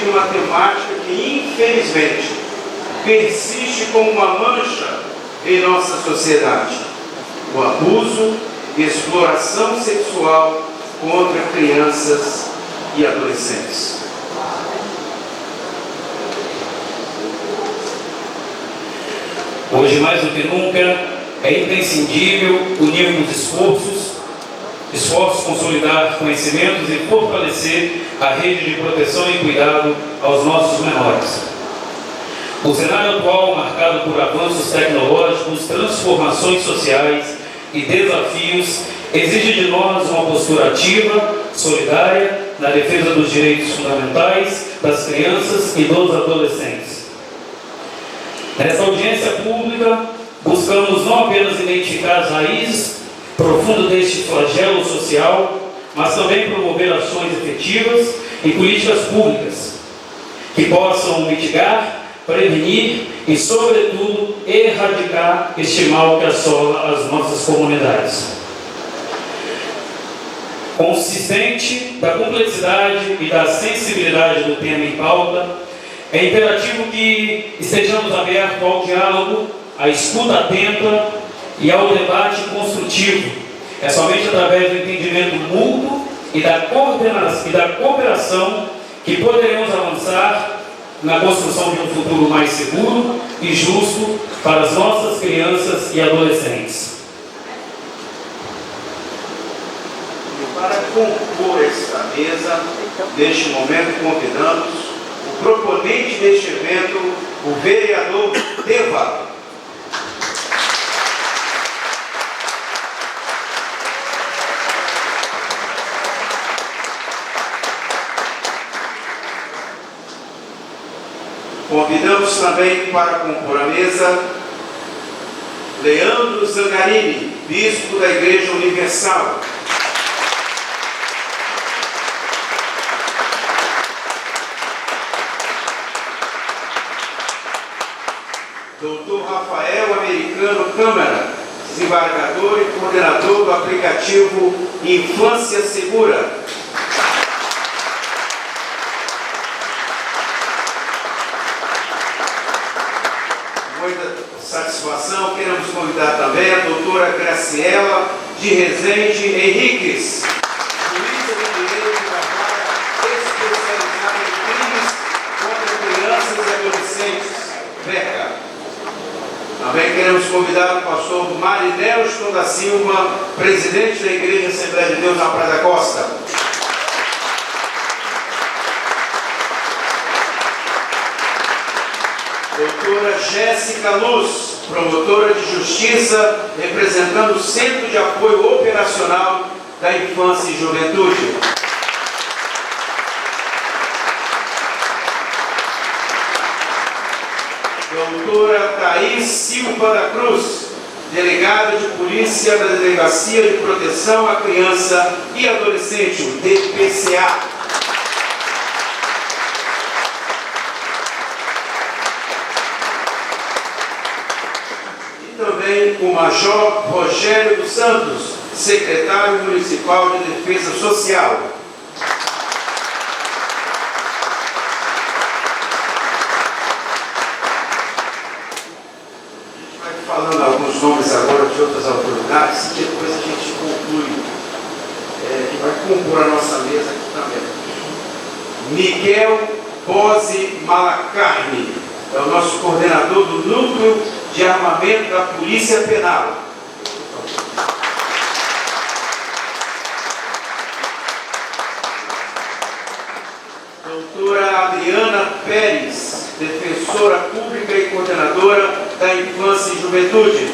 de uma temática que, infelizmente, persiste como uma mancha em nossa sociedade: o abuso e exploração sexual contra crianças e adolescentes. Hoje, mais do que nunca, é imprescindível unirmos esforços, consolidar conhecimentos e fortalecer a rede de proteção e cuidado aos nossos menores. O cenário atual, marcado por avanços tecnológicos, transformações sociais e desafios, exige de nós uma postura ativa, solidária, na defesa dos direitos fundamentais das crianças e dos adolescentes. Nessa audiência pública, buscamos não apenas identificar as raízes profundas deste flagelo social, mas também promover ações efetivas e políticas públicas que possam mitigar, prevenir e, sobretudo, erradicar este mal que assola as nossas comunidades. Consistente da complexidade e da sensibilidade do tema em pauta, é imperativo que estejamos abertos ao diálogo, à escuta atenta e ao debate construtivo. É somente através do entendimento mútuo e da cooperação que poderemos avançar na construção de um futuro mais seguro e justo para as nossas crianças e adolescentes. E para compor esta mesa, neste momento convidamos o proponente deste evento, o vereador Deva. Convidamos também para compor a mesa Leandro Zangarini, bispo da Igreja Universal. Dr. Rafael Americano Câmara, desembargador e coordenador do aplicativo Infância Segura. Muita satisfação, queremos convidar também a doutora Graciela de Rezende Henriques, juíza de direito da vara especializada em crimes contra crianças e adolescentes, VECA. Também queremos convidar o pastor Marinelston da Silva, presidente da Igreja Assembleia de Deus na Praia da Costa. Doutora Jéssica Luz, promotora de justiça, representando o Centro de Apoio Operacional da Infância e Juventude. Doutora Thaís Silva da Cruz, delegada de polícia da Delegacia de Proteção à Criança e Adolescente, o DPCA. E também o Major Rogério dos Santos, secretário municipal de Defesa Social. Falando alguns nomes agora de outras autoridades, e depois a gente conclui, que vai compor a nossa mesa aqui também. Miguel Bose Malacarne, é o nosso coordenador do Núcleo de Armamento da Polícia Penal. Doutora Adriana Pérez, defensora pública e coordenadora da Infância e Juventude.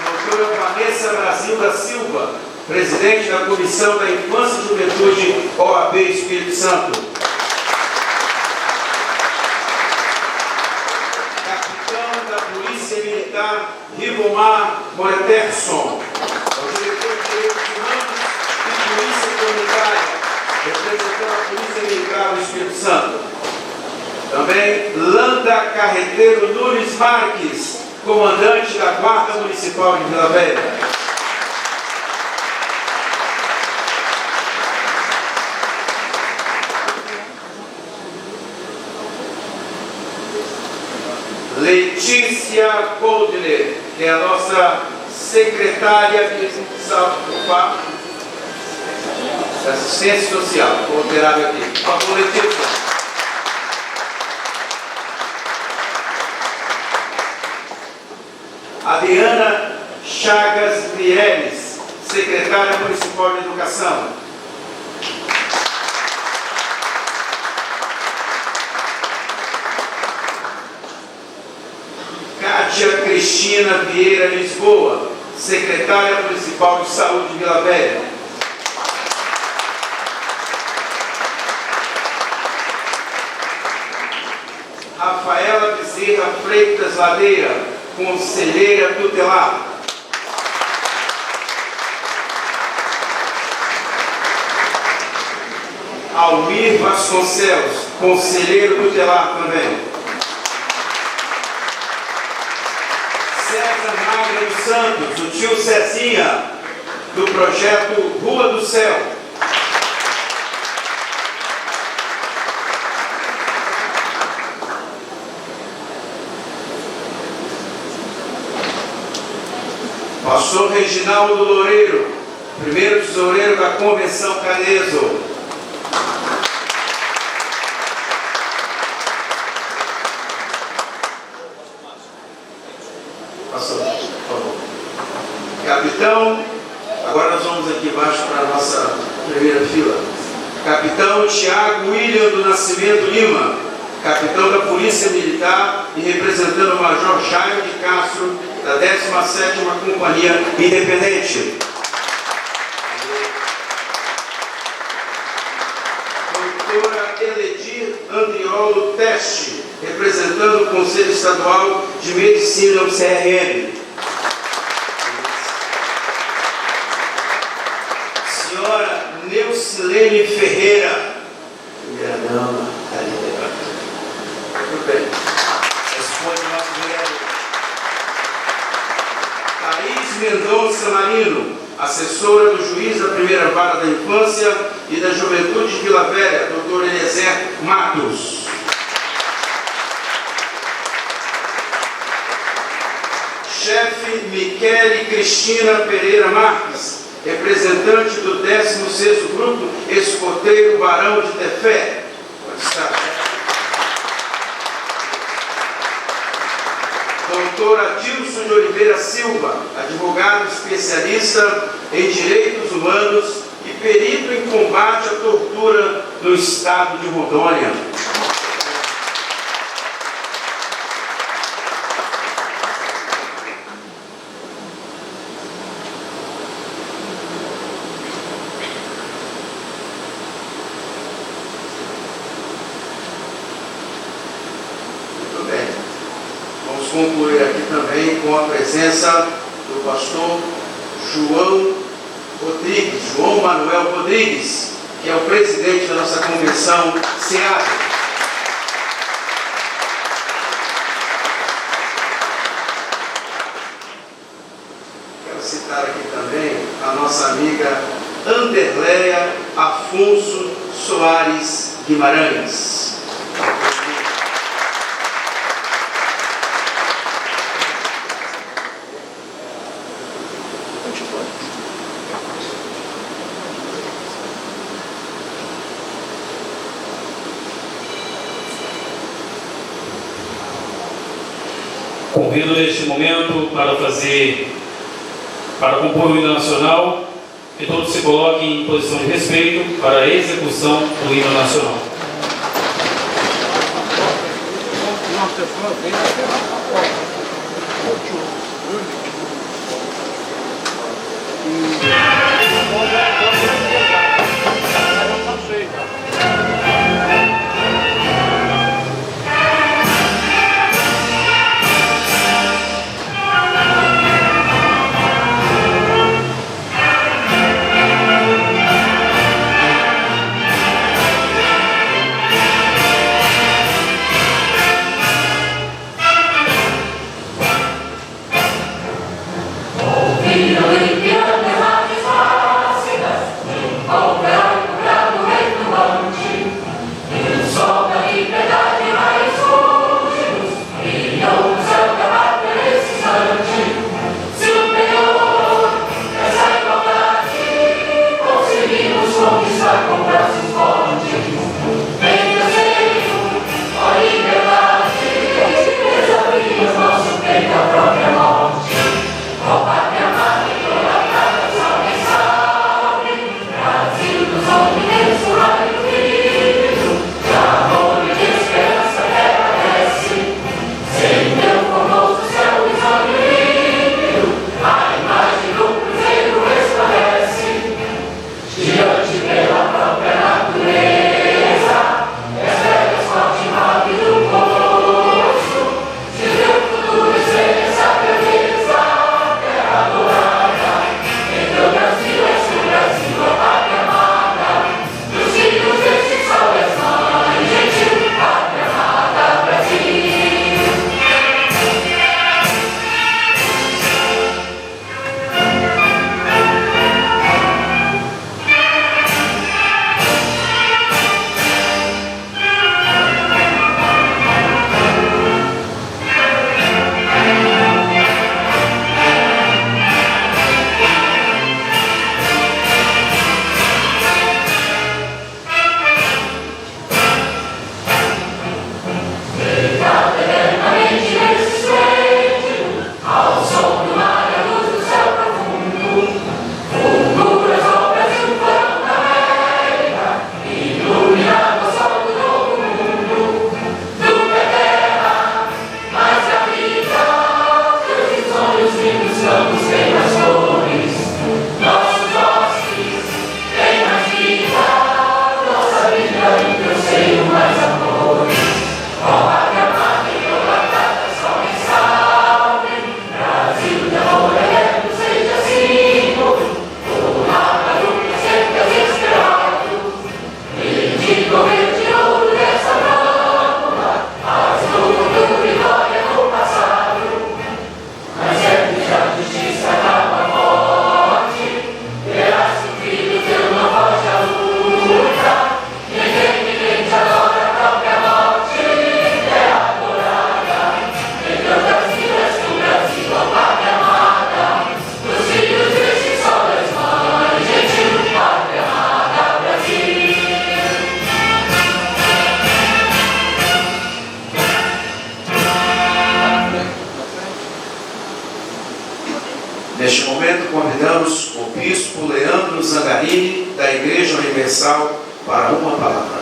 Doutora Vanessa Brasil da Silva, presidente da Comissão da Infância e Juventude, OAB Espírito Santo. Capitão da Polícia Militar, Ribomar Moreterson, o diretor de Direitos Humanos e Polícia Comunitária, representando a Polícia Militar do Espírito Santo. Também Landa Carreteiro Nunes Marques, comandante da Guarda Municipal de Vila Velha. Letícia Goldner, que é a nossa secretária de assistência social, cooperada aqui. Por favor, Letícia. Adriana Chagas Mieres, secretária municipal de educação. Kátia Cristina Vieira Lisboa, secretária municipal de saúde de Vila Velha. Rafaela Bezerra Freitas Ladeira, conselheira tutelar. Almir Vasconcelos, conselheiro tutelar também. César Magra dos Santos, o tio Cezinha, do projeto Rua do Céu. Pastor Reginaldo Loureiro, primeiro tesoureiro da Convenção Caneso. Pastor, por favor. Capitão, agora nós vamos aqui embaixo para a nossa primeira fila. Capitão Tiago William do Nascimento Lima, capitão da Polícia Militar e representando o Major Jairo de Castro, da 17ª Companhia Independente. Doutora Eledir Andriolo Teste, representando o Conselho Estadual de Medicina, o CRM. Senhora Neucilene Ferreira, primeira dama, ali dentro. Muito bem. Esse foi o nosso vereador. Thaís Mendonça Marino, assessora do juiz da primeira vara da infância e da juventude de Vila Velha, doutor Eliezer Matos. Chefe Michele Cristina Pereira Marques, representante do 16º Grupo Escoteiro Barão de Tefé. Pode estar, chefe. Doutor Adilson de Oliveira Silva, advogado especialista em direitos humanos e perito em combate à tortura no estado de Rondônia. Concluir aqui também com a presença do pastor João Manuel Rodrigues, que é o presidente da nossa convenção SEAD. Quero citar aqui também a nossa amiga Anderleia Afonso Soares Guimarães. Convido neste momento para compor o hino nacional, que todos se coloquem em posição de respeito para a execução do hino nacional. Olimpiada da Igreja Universal para uma palavra.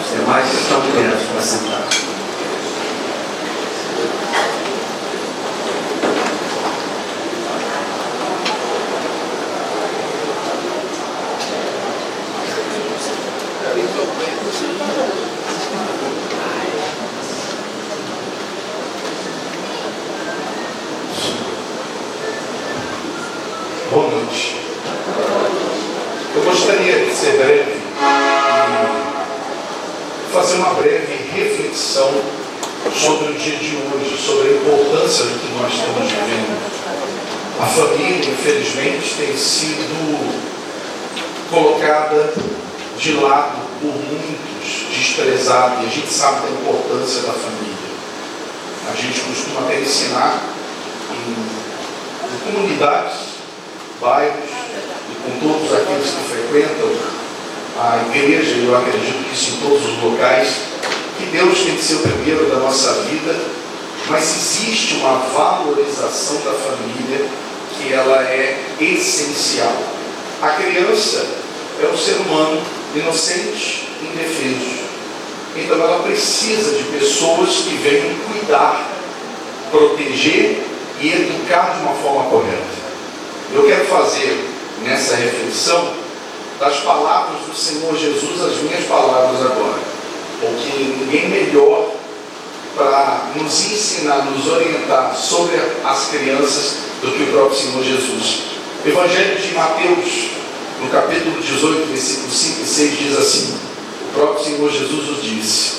Os demais estão liberados para sentar. Boa noite. Eu gostaria de ser breve e fazer uma breve reflexão sobre o dia de hoje, sobre a importância do que nós estamos vivendo. A família, infelizmente, tem sido colocada de lado por muitos, desprezada, e a gente sabe da importância da família. A gente costuma até ensinar em comunidades, bairros, e com todos aqueles que frequentam a igreja, e eu acredito que isso em todos os locais, que Deus tem que ser o primeiro da nossa vida, mas existe uma valorização da família que ela é essencial. A criança é um ser humano inocente, indefeso. Então ela precisa de pessoas que venham cuidar, proteger e educar de uma forma correta. Eu quero fazer nessa reflexão das palavras do Senhor Jesus, as minhas palavras agora, porque ninguém melhor para nos ensinar, nos orientar sobre as crianças do que o próprio Senhor Jesus. O Evangelho de Mateus, no capítulo 18, versículos 5 e 6, diz assim: o próprio Senhor Jesus nos disse: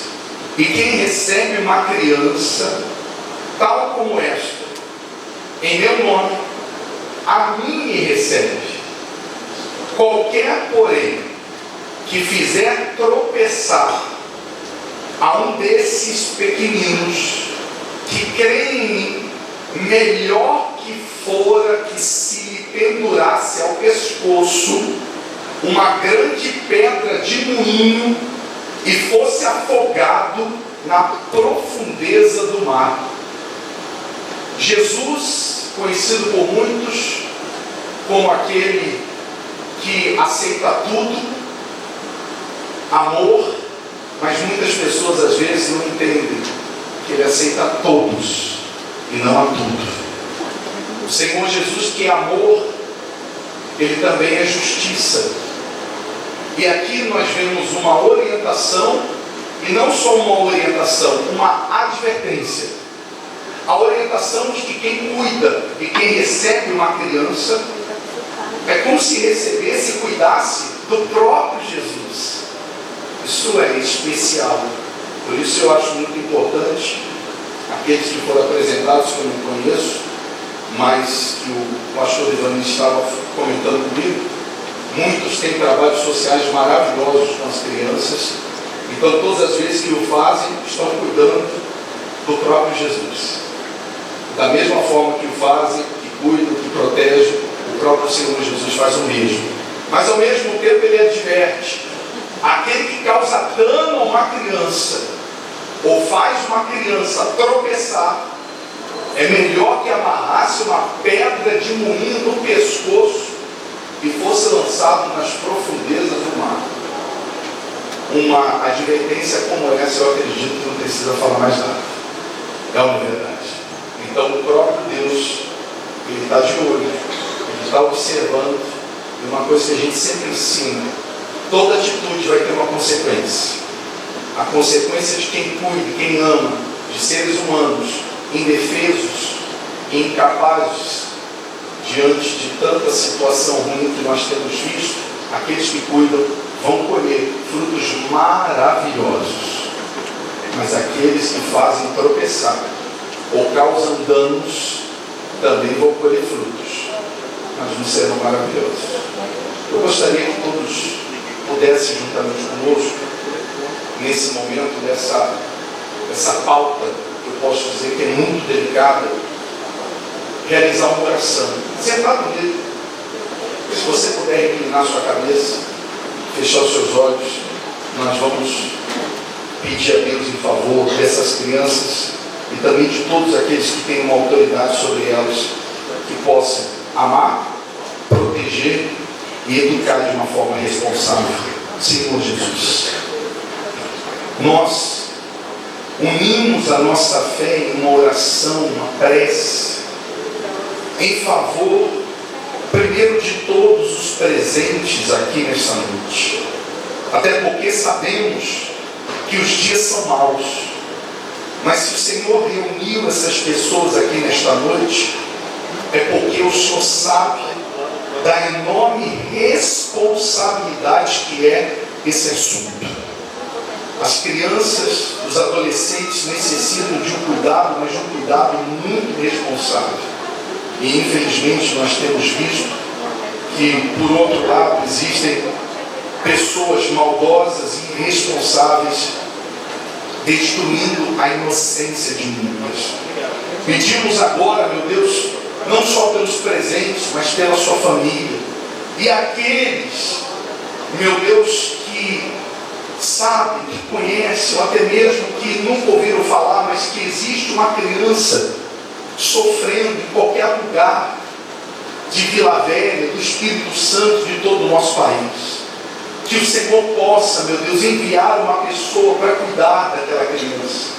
e quem recebe uma criança tal como esta, em meu nome, a mim me recebe. Qualquer, porém, que fizer tropeçar a um desses pequeninos que creem em mim, melhor que fora que se lhe pendurasse ao pescoço uma grande pedra de moinho e fosse afogado na profundeza do mar. Jesus, conhecido por muitos como aquele que aceita tudo, amor, mas muitas pessoas às vezes não entendem que ele aceita a todos e não a tudo. O Senhor Jesus, que é amor, ele também é justiça. E aqui nós vemos uma orientação, e não só uma orientação, uma advertência. A orientação de que quem cuida e quem recebe uma criança é como se recebesse e cuidasse do próprio Jesus. Isso é especial. Por isso eu acho muito importante aqueles que foram apresentados, que eu não conheço, mas que o pastor Ivanildo estava comentando comigo. Muitos têm trabalhos sociais maravilhosos com as crianças. Então todas as vezes que o fazem, estão cuidando do próprio Jesus. Da mesma forma que o fazem, que cuidam, que protegem, o próprio Senhor Jesus faz o mesmo. Mas ao mesmo tempo ele adverte: aquele que causa dano a uma criança, ou faz uma criança tropeçar, é melhor que amarrasse uma pedra de moinho no pescoço e fosse lançado nas profundezas do mar. Uma advertência como essa, eu acredito que não precisa falar mais nada. É uma verdade. Então o próprio Deus, ele está de olho, ele está observando, e uma coisa que a gente sempre ensina: toda atitude vai ter uma consequência. A consequência de quem cuida, quem ama, de seres humanos indefesos e incapazes diante de tanta situação ruim que nós temos visto, aqueles que cuidam vão colher frutos maravilhosos. Mas aqueles que fazem tropeçar ou causam danos também vão colher frutos, mas não serão maravilhosos. Eu gostaria que todos pudessem, juntamente conosco, nesse momento dessa pauta, que eu posso dizer que é muito delicada, realizar uma oração, sentado nele. Se você puder inclinar sua cabeça, fechar os seus olhos, nós vamos pedir a Deus em favor dessas crianças e também de todos aqueles que têm uma autoridade sobre elas, que possam amar, proteger e educar de uma forma responsável. Senhor Jesus, nós unimos a nossa fé em uma oração, uma prece, em favor, primeiro de todos os presentes aqui nesta noite. Até porque sabemos que os dias são maus. Mas se o Senhor reuniu essas pessoas aqui nesta noite, é porque o Senhor sabe da enorme responsabilidade que é esse assunto. As crianças, os adolescentes necessitam de um cuidado, mas de um cuidado muito responsável. E infelizmente nós temos visto que, por outro lado, existem pessoas maldosas e irresponsáveis destruindo a inocência de muitas. Pedimos agora, meu Deus, não só pelos presentes, mas pela sua família. E aqueles, meu Deus, que sabem, que conhecem, ou até mesmo que nunca ouviram falar, mas que existe uma criança sofrendo em qualquer lugar de Vila Velha, do Espírito Santo, de todo o nosso país. Que o Senhor possa, meu Deus, enviar uma pessoa para cuidar daquela criança.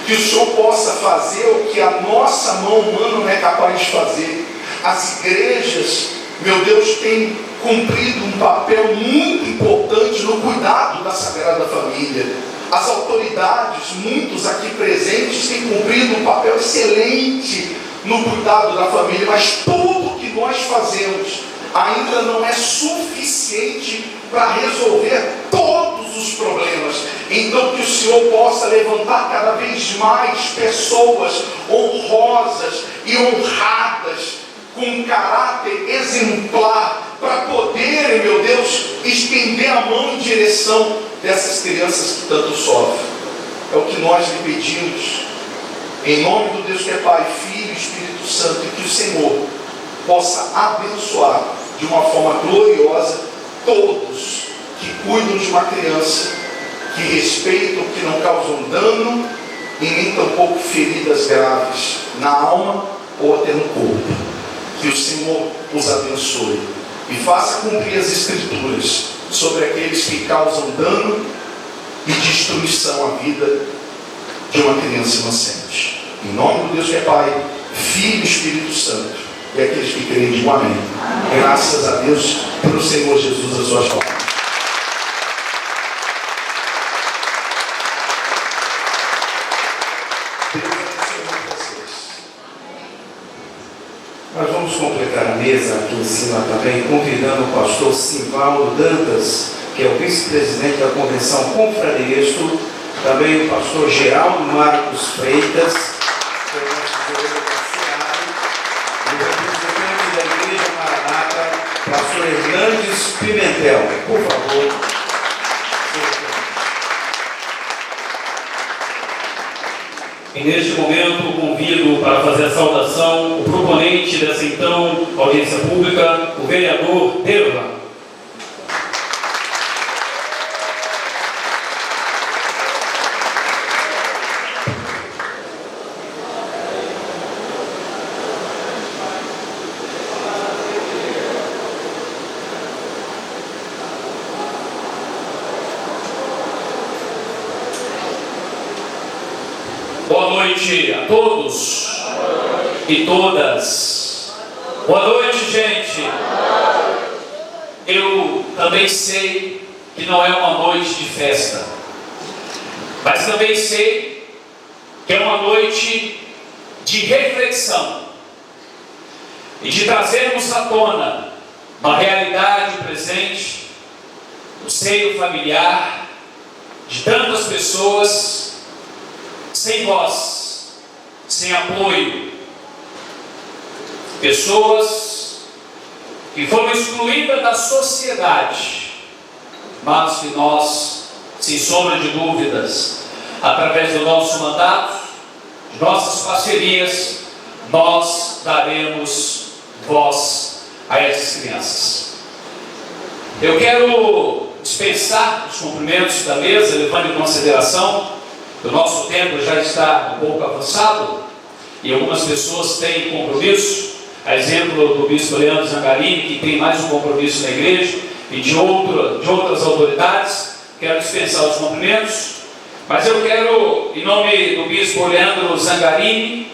Que o Senhor possa fazer o que a nossa mão humana não é capaz de fazer. As igrejas, meu Deus, têm cumprido um papel muito importante no cuidado da Sagrada Família. As autoridades, muitos aqui presentes, têm cumprido um papel excelente no cuidado da família, mas tudo que nós fazemos ainda não é suficiente para resolver todos os problemas. Então que o Senhor possa levantar cada vez mais pessoas honrosas e honradas, com um caráter exemplar, para poderem, meu Deus, estender a mão em direção dessas crianças que tanto sofrem. É o que nós lhe pedimos, em nome do Deus que é Pai, Filho e Espírito Santo, e que o Senhor possa abençoar de uma forma gloriosa todos que cuidam de uma criança, que respeitam, que não causam dano e nem tampouco feridas graves na alma ou até no corpo. Que o Senhor os abençoe e faça cumprir as Escrituras sobre aqueles que causam dano e destruição à vida de uma criança inocente. Em nome do Deus que é Pai, Filho e Espírito Santo, e aqueles que creem digam amém. Graças a Deus pelo Senhor Jesus, as suas palavras. Nós vamos completar a mesa aqui em cima também, convidando o pastor Simvaldo Dantas, que é o vice-presidente da Convenção Confradesto, também o pastor Geraldo Marcos Freitas, que é o nosso tesouro e o representante da Igreja Maranata, pastor Hernandes Pimentel. Por favor. E neste momento convido para fazer a saudação o proponente dessa então audiência pública, o vereador Derva. Boa noite a todos e todas. Boa noite, gente. Eu também sei que não é uma noite de festa, mas também sei que é uma noite de reflexão e de trazermos à tona uma realidade presente no seio familiar de tantas pessoas sem voz, sem apoio, pessoas que foram excluídas da sociedade, mas que nós, sem sombra de dúvidas, através do nosso mandato, de nossas parcerias, nós daremos voz a essas crianças. Eu quero dispensar os cumprimentos da mesa, levando em consideração o nosso tempo já está um pouco avançado e algumas pessoas têm compromisso, a exemplo do bispo Leandro Zangarini, que tem mais um compromisso na igreja, e de outras autoridades. Quero dispensar os cumprimentos, mas eu quero, em nome do bispo Leandro Zangarini,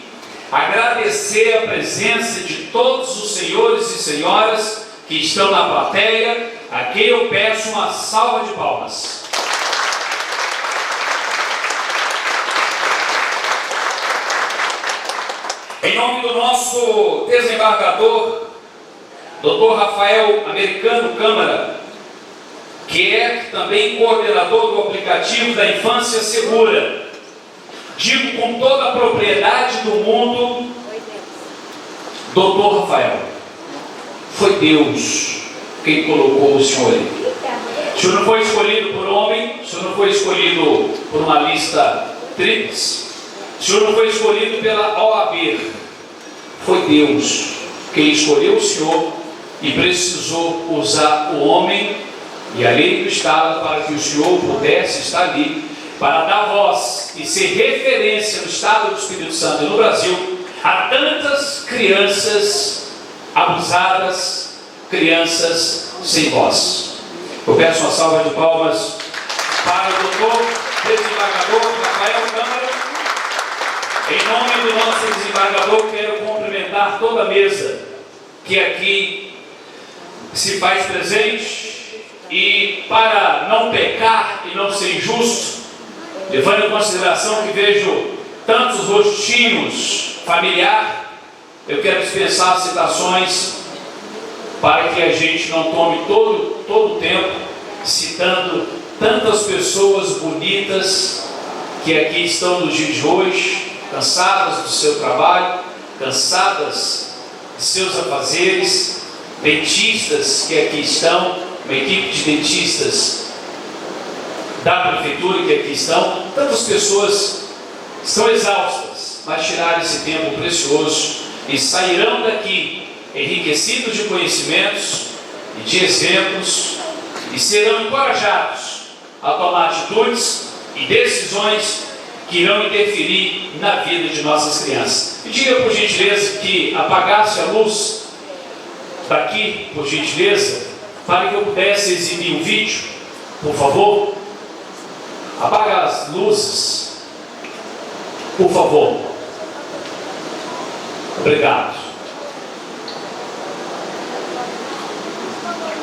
agradecer a presença de todos os senhores e senhoras que estão na plateia, a quem eu peço uma salva de palmas. Em nome do nosso desembargador, Dr. Rafael Americano Câmara, que é também coordenador do aplicativo da Infância Segura, digo com toda a propriedade do mundo, Dr. Rafael, foi Deus quem colocou o senhor aí. O senhor não foi escolhido por homem, o senhor não foi escolhido por uma lista tríplice, o senhor não foi escolhido pela OAB, foi Deus quem escolheu o senhor e precisou usar o homem e a lei do Estado para que o senhor pudesse estar ali, para dar voz e ser referência no Estado do Espírito Santo e no Brasil a tantas crianças abusadas, crianças sem voz. Eu peço uma salva de palmas para o doutor desembargador Rafael Câmara. Em nome do nosso desembargador, quero cumprimentar toda a mesa que aqui se faz presente, e para não pecar e não ser injusto, levando em consideração que vejo tantos rostinhos familiar, eu quero dispensar citações para que a gente não tome todo o tempo citando tantas pessoas bonitas que aqui estão no dia de hoje, cansadas do seu trabalho, cansadas de seus afazeres, dentistas que aqui estão, uma equipe de dentistas da prefeitura que aqui estão, tantas pessoas estão exaustas, mas tiraram esse tempo precioso e sairão daqui enriquecidos de conhecimentos e de exemplos, e serão encorajados a tomar atitudes e decisões que irão interferir na vida de nossas crianças. E diga por gentileza que apagasse a luz daqui, por gentileza, para que eu pudesse exibir um vídeo, por favor. Apaga as luzes, por favor. Obrigado.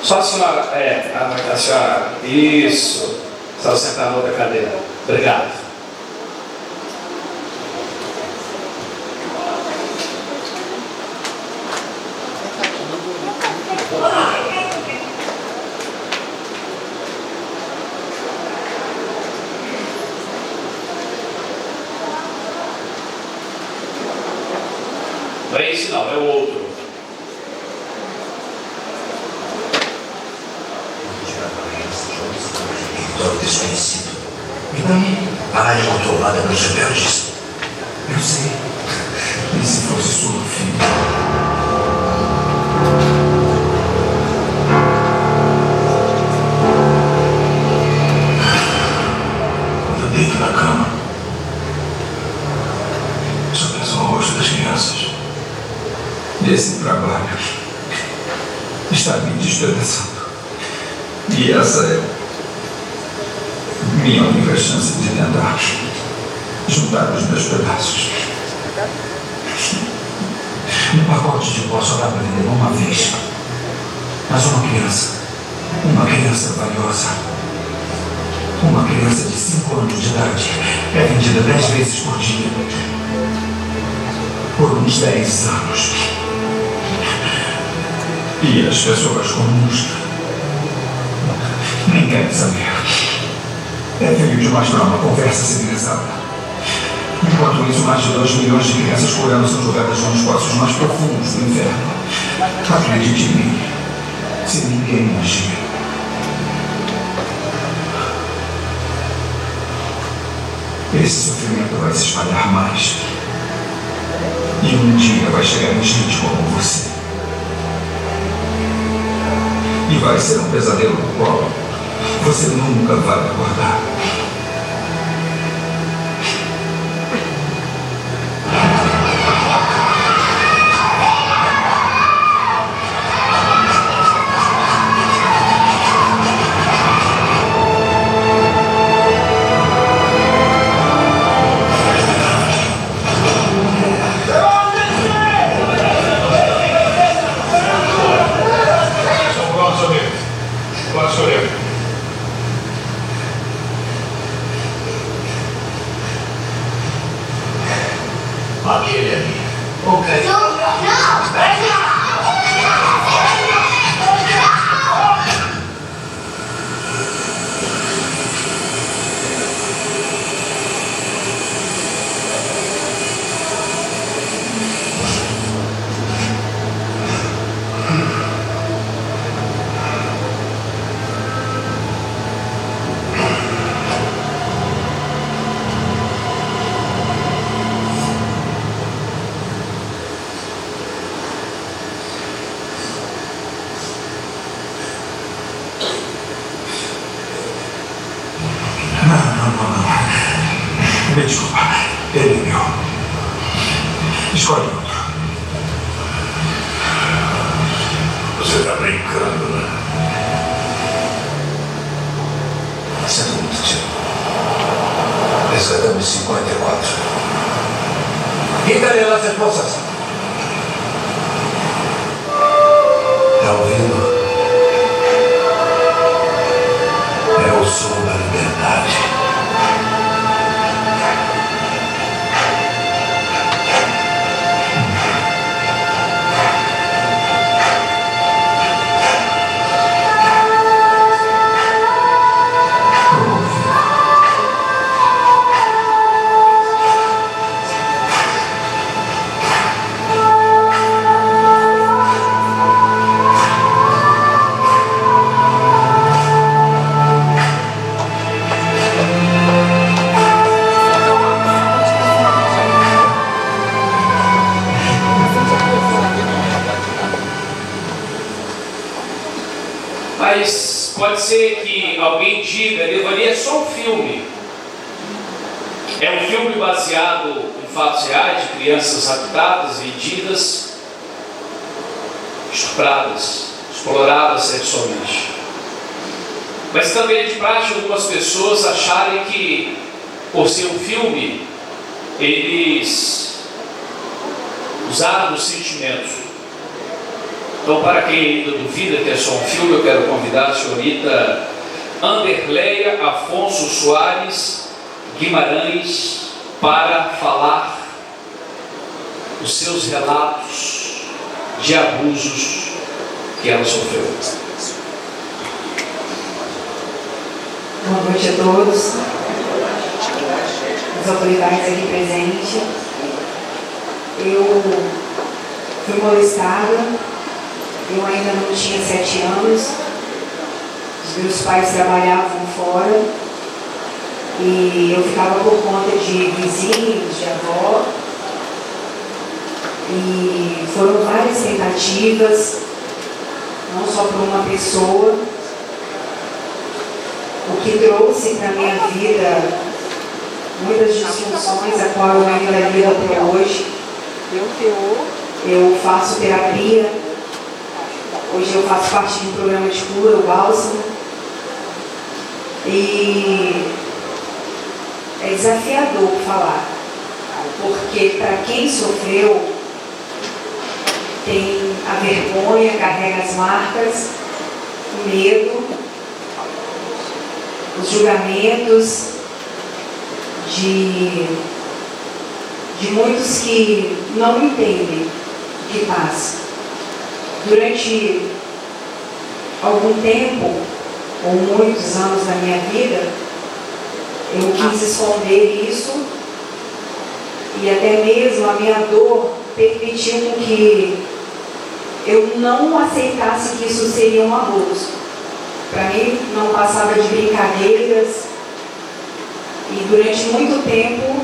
Só a senhora, a senhora, isso, só sentar na outra cadeira. Obrigado. Não é esse não, é o outro. Desconhecido. E daí? A área controlada pelos rebeldes? Eu sei. E se fosse sua filha? Eu deito na cama. Só penso no rosto das crianças. Esse trabalho está me despedaçando. E essa é minha única chance de tentar juntar os meus pedaços. Um pacote de pó só dá para vender uma vez. Mas uma criança valiosa, uma criança de 5 anos de idade é vendida 10 vezes por dia. Por uns 10 anos. E as pessoas comuns nem querem saber. É feio demais para uma conversa civilizada. Enquanto isso, mais de 2 milhões de crianças por ano são jogadas nos poços mais profundos do inferno. Acredite em mim, se ninguém agir. Esse sofrimento vai se espalhar mais. E um dia vai chegar em gente como você. E vai ser um pesadelo do qual você nunca vai acordar. Você tá brincando, né? Sinto muito, tio. Esse vai dar uns 54. Quítale las esposas. Tá ouvindo? É o som da liberdade. Mas pode ser que alguém diga, deveria só um filme. É um filme baseado em fatos reais de crianças raptadas, vendidas, estupradas, exploradas sexualmente. Mas também é de prática algumas pessoas acharem que, por ser um filme, eles usaram os sentimentos. Então, para quem ainda duvida que é só um filme, eu quero convidar a senhorita Anderleia Afonso Soares Guimarães para falar os seus relatos de abusos que ela sofreu. Boa noite a todos, as autoridades aqui presentes. Eu fui molestada. Eu ainda não tinha 7 anos, os meus pais trabalhavam fora e eu ficava por conta de vizinhos, de avó, e foram várias tentativas, não só por uma pessoa, o que trouxe para a minha vida muitas disfunções, a qual eu ainda lido até hoje. Eu faço terapia. Hoje eu faço parte de um programa de cura, o Bálsamo, e é desafiador falar, porque para quem sofreu, tem a vergonha, carrega as marcas, o medo, os julgamentos de muitos que não entendem o que passa. Durante algum tempo, ou muitos anos da minha vida, eu quis esconder isso e até mesmo a minha dor permitiu que eu não aceitasse que isso seria um abuso. Para mim, não passava de brincadeiras e durante muito tempo,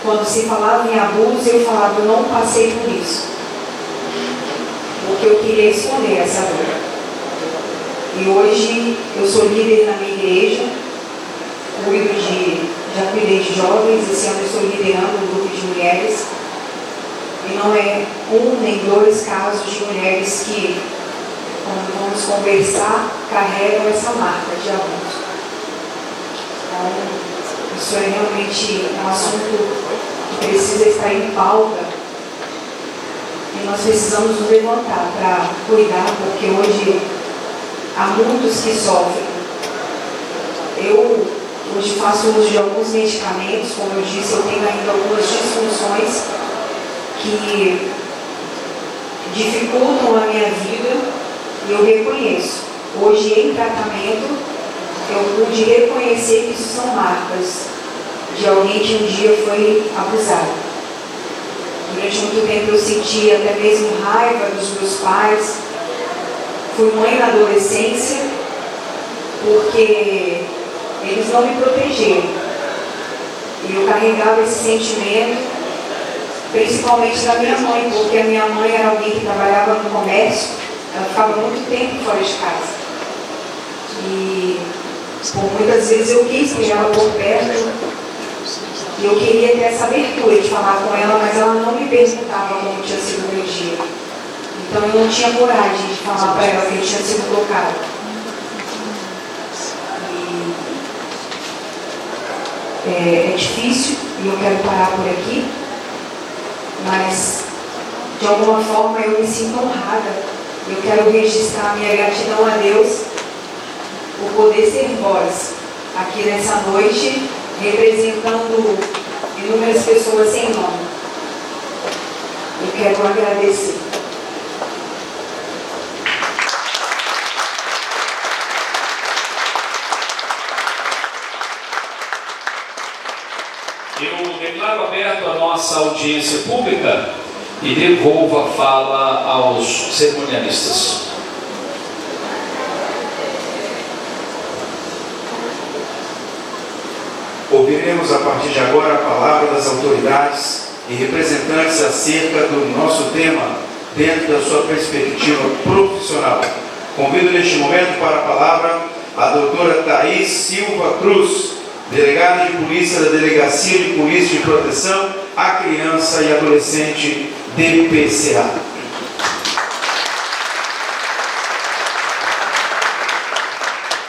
quando se falava em abuso, eu falava, eu não passei por isso. Porque eu queria esconder essa dor. E hoje eu sou líder na minha igreja, já cuidei de jovens, esse ano eu estou liderando um grupo de mulheres. E não é um nem dois casos de mulheres que, quando vamos conversar, carregam essa marca de abuso. Então, isso é realmente um assunto que precisa estar em pauta. E nós precisamos nos levantar para cuidar, porque hoje há muitos que sofrem. Eu hoje faço uso de alguns medicamentos, como eu disse, eu tenho ainda algumas disfunções que dificultam a minha vida e eu reconheço. Hoje, em tratamento, eu pude reconhecer que isso são marcas de alguém que um dia foi abusado. Durante muito tempo eu senti até mesmo raiva dos meus pais. Fui mãe na adolescência porque eles não me protegeram. E eu carregava esse sentimento, principalmente da minha mãe, porque a minha mãe era alguém que trabalhava no comércio, ela ficava muito tempo fora de casa. E por muitas vezes eu quis pegá-la por perto. E eu queria ter essa abertura de falar com ela, mas ela não me perguntava como tinha sido o meu dia. Então eu não tinha coragem de falar para ela que ele tinha sido colocado. É difícil e eu quero parar por aqui, mas de alguma forma eu me sinto honrada. Eu quero registrar minha gratidão a Deus por poder ser voz aqui nessa noite, representando inúmeras pessoas sem nome. Eu quero agradecer. Eu declaro aberto a nossa audiência pública e devolvo a fala aos cerimonialistas. Ouviremos a partir de agora a palavra das autoridades e representantes acerca do nosso tema dentro da sua perspectiva profissional. Convido neste momento para a palavra a doutora Thaís Silva Cruz, delegada de polícia da Delegacia de Polícia de Proteção à Criança e Adolescente, DPCA.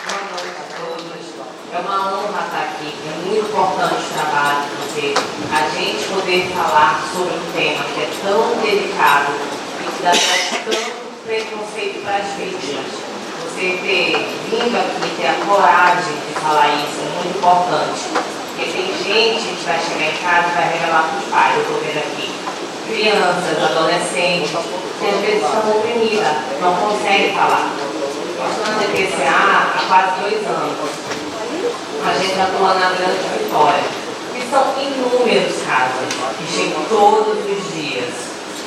Boa noite a todos. É uma honra estar aqui. É muito importante o trabalho de vocês. A gente poder falar sobre um tema que é tão delicado e que dá tanto preconceito para as vítimas. Você ter vindo aqui, ter a coragem de falar isso é muito importante. Porque tem gente que vai chegar em casa e vai revelar para os pais. Eu estou vendo aqui crianças, adolescentes, que às vezes estão oprimidas, não conseguem falar. Nós estamos na DPCA há quase 2 anos. A gente atua na Grande Vitória. E são inúmeros casos que chegam todos os dias.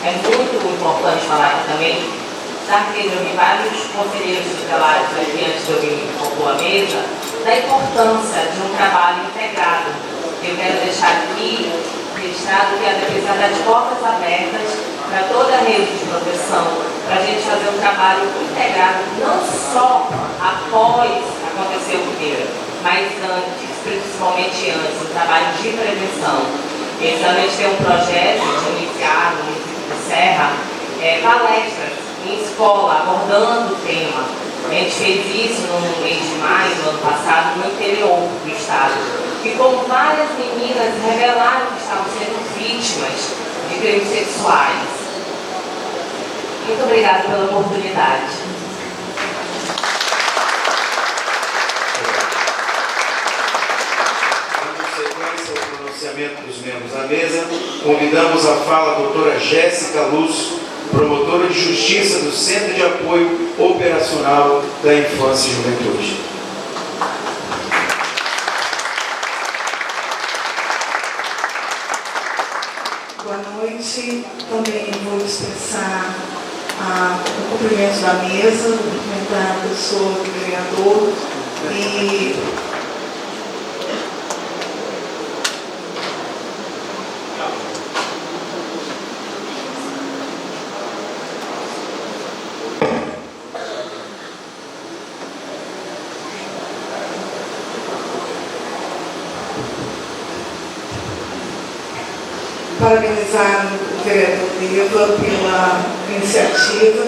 É muito importante falar aqui também. Já que eu vi vários conselheiros tutelares aqui antes de eu vir compor a mesa, da importância de um trabalho integrado. Eu quero deixar aqui registrado que a DPCA está de portas abertas para toda a rede de proteção, para a gente fazer um trabalho integrado, não só após acontecer o primeiro, mas antes, principalmente antes, um trabalho de prevenção. Esse ano a gente tem um projeto de iniciar no município de Serra, palestras em escola, abordando o tema. A gente fez isso no mês de maio do ano passado, no interior do estado. E como várias meninas revelaram que estavam sendo vítimas de crimes sexuais. Muito obrigada pela oportunidade. Dando sequência ao pronunciamento dos membros da mesa, convidamos a fala a doutora Jéssica Luz, promotora de Justiça do Centro de Apoio Operacional da Infância e Juventude. Boa noite. Também vou expressar o cumprimento da mesa, cumprimentar a pessoa do vereador e parabenizar o vereador Deva pela iniciativa.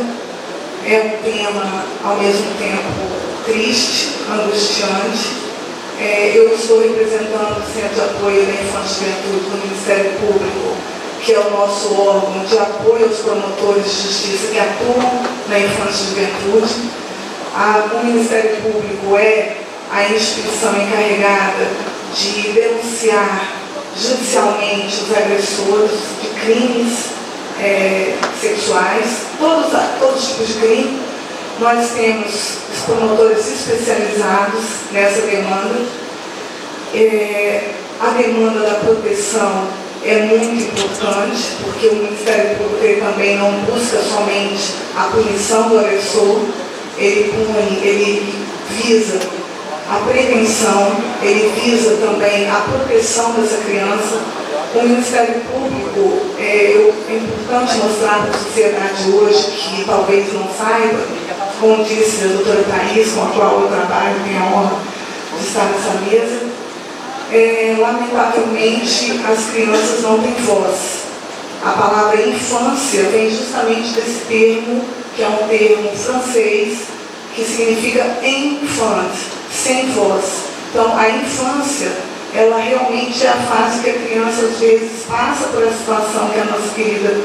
É um tema, ao mesmo tempo, triste, angustiante. Eu estou representando o Centro de Apoio da Infância e Juventude do Ministério Público, que é o nosso órgão de apoio aos promotores de justiça que atuam na infância e juventude. O Ministério Público é a instituição encarregada de denunciar judicialmente os agressores de crimes sexuais, todos os tipos de crime. Nós temos os promotores especializados nessa demanda. A demanda da proteção é muito importante, porque o Ministério Público também não busca somente a punição do agressor, ele visa a prevenção, ele visa também a proteção dessa criança. O Ministério Público, é importante mostrar para a sociedade hoje, que talvez não saiba, como disse a doutora Thaís, com a qual eu trabalho, tenho a honra de estar nessa mesa, lamentavelmente as crianças não têm voz. A palavra infância vem justamente desse termo que é um termo francês que significa enfant, sem voz. Então, a infância, ela realmente é a fase que a criança, às vezes, passa por essa situação que a nossa querida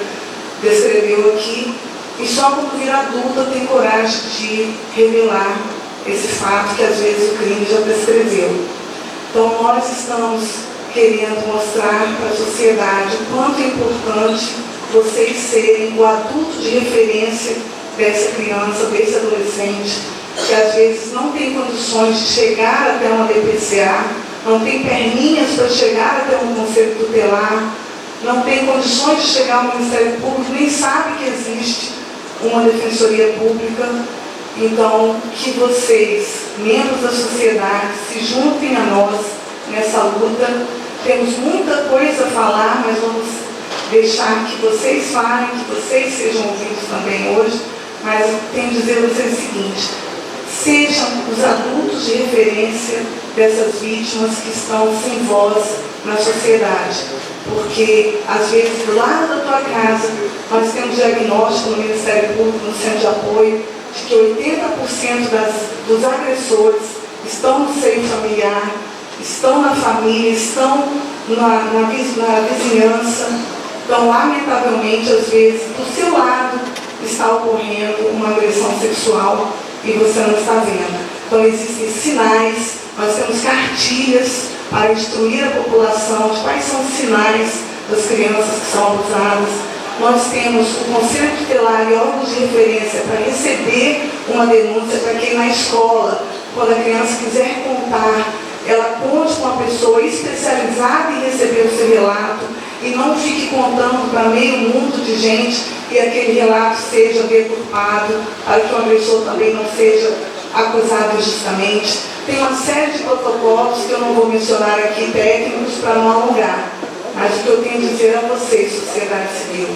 descreveu aqui, e só quando vira adulta tem coragem de revelar esse fato que, às vezes, o crime já prescreveu. Então, nós estamos querendo mostrar para a sociedade o quanto é importante vocês serem o adulto de referência dessa criança, desse adolescente, que às vezes não tem condições de chegar até uma DPCA, não tem perninhas para chegar até um conselho tutelar, não tem condições de chegar ao Ministério Público, nem sabe que existe uma defensoria pública. Então, que vocês, membros da sociedade, se juntem a nós nessa luta. Temos muita coisa a falar, mas vamos deixar que vocês falem, que vocês sejam ouvidos também hoje. Mas tenho que dizer a vocês o seguinte: sejam os adultos de referência dessas vítimas que estão sem voz na sociedade. Porque, às vezes, do lado da tua casa, nós temos diagnóstico no Ministério Público, no Centro de Apoio, de que 80% dos agressores estão no seio familiar, estão na família, estão na vizinhança. Então, lamentavelmente, às vezes, do seu lado está ocorrendo uma agressão sexual e você não está vendo. Então, existem sinais, nós temos cartilhas para instruir a população de quais são os sinais das crianças que são abusadas. Nós temos o Conselho Tutelar e órgãos de referência para receber uma denúncia para que na escola, quando a criança quiser contar, ela conte com uma pessoa especializada em receber o seu relato e não fique contando para meio mundo de gente e aquele relato seja deturpado, para que o agressor também não seja acusado injustamente. Tem uma série de protocolos que eu não vou mencionar aqui, técnicos, para não alongar. Mas o que eu tenho a dizer a vocês, sociedade civil,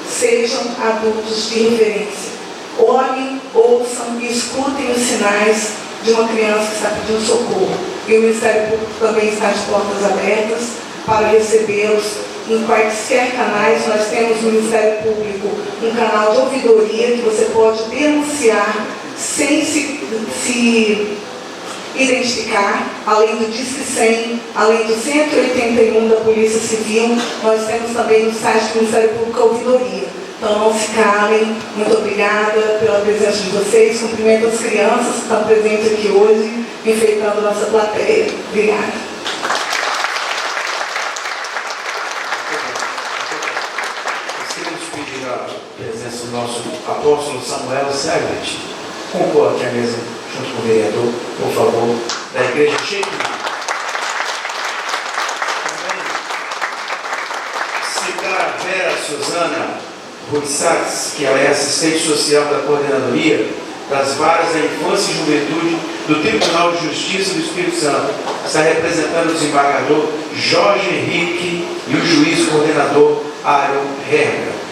sejam adultos de referência. Olhem, ouçam e escutem os sinais de uma criança que está pedindo socorro. E o Ministério Público também está de portas abertas para recebê-los em quaisquer canais. Nós temos no Ministério Público um canal de ouvidoria que você pode denunciar sem se identificar, além do Disque 100, além do 181 da Polícia Civil. Nós temos também no site do Ministério Público a ouvidoria. Então não se calem. Muito obrigada pela presença de vocês. Cumprimento as crianças que estão presentes aqui hoje, enfeitando a nossa plateia. Obrigada. Queremos pedir a presença do nosso apóstolo Samuel Servet. Concorra aqui à mesa, junto com o vereador, por favor, da Igreja Shekinah. Também citar a Vera Suzana Ruissatz, que ela é assistente social da coordenadoria das varas da infância e juventude do Tribunal de Justiça do Espírito Santo. Está representando o desembargador Jorge Henrique e o juiz coordenador Aaron Herga.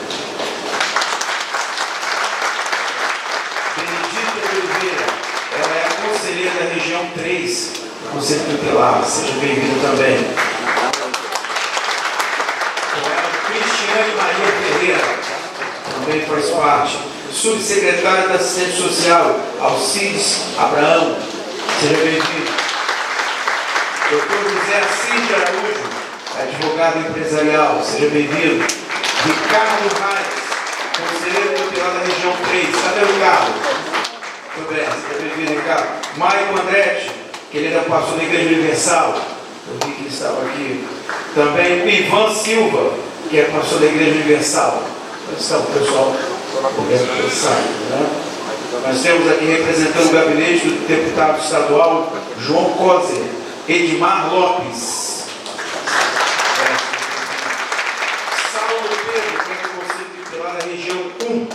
Ela é a conselheira da região 3 do Conselho Tutelar. Seja bem-vindo também. Com ela, Cristiane Maria Ferreira, também faz parte. Subsecretária da Assistência Social, Alcides Abraão. Seja bem-vindo. Dr. José Assis de Araújo, advogado empresarial. Seja bem-vindo. Ricardo Reis, conselheiro tutelar da região 3. Cadê o Ricardo? Muito bem, seja bem-vindo, Ricardo. Maicon Andretti, que ele era pastor da Igreja Universal. Eu vi que ele estava aqui. Também o Ivan Silva, que é pastor da Igreja Universal. Onde está o pessoal? Nós temos aqui representando o gabinete do deputado estadual João Coser, Edmar Lopes. Saulo Pedro, que é do Conselho Tutelar da região 1.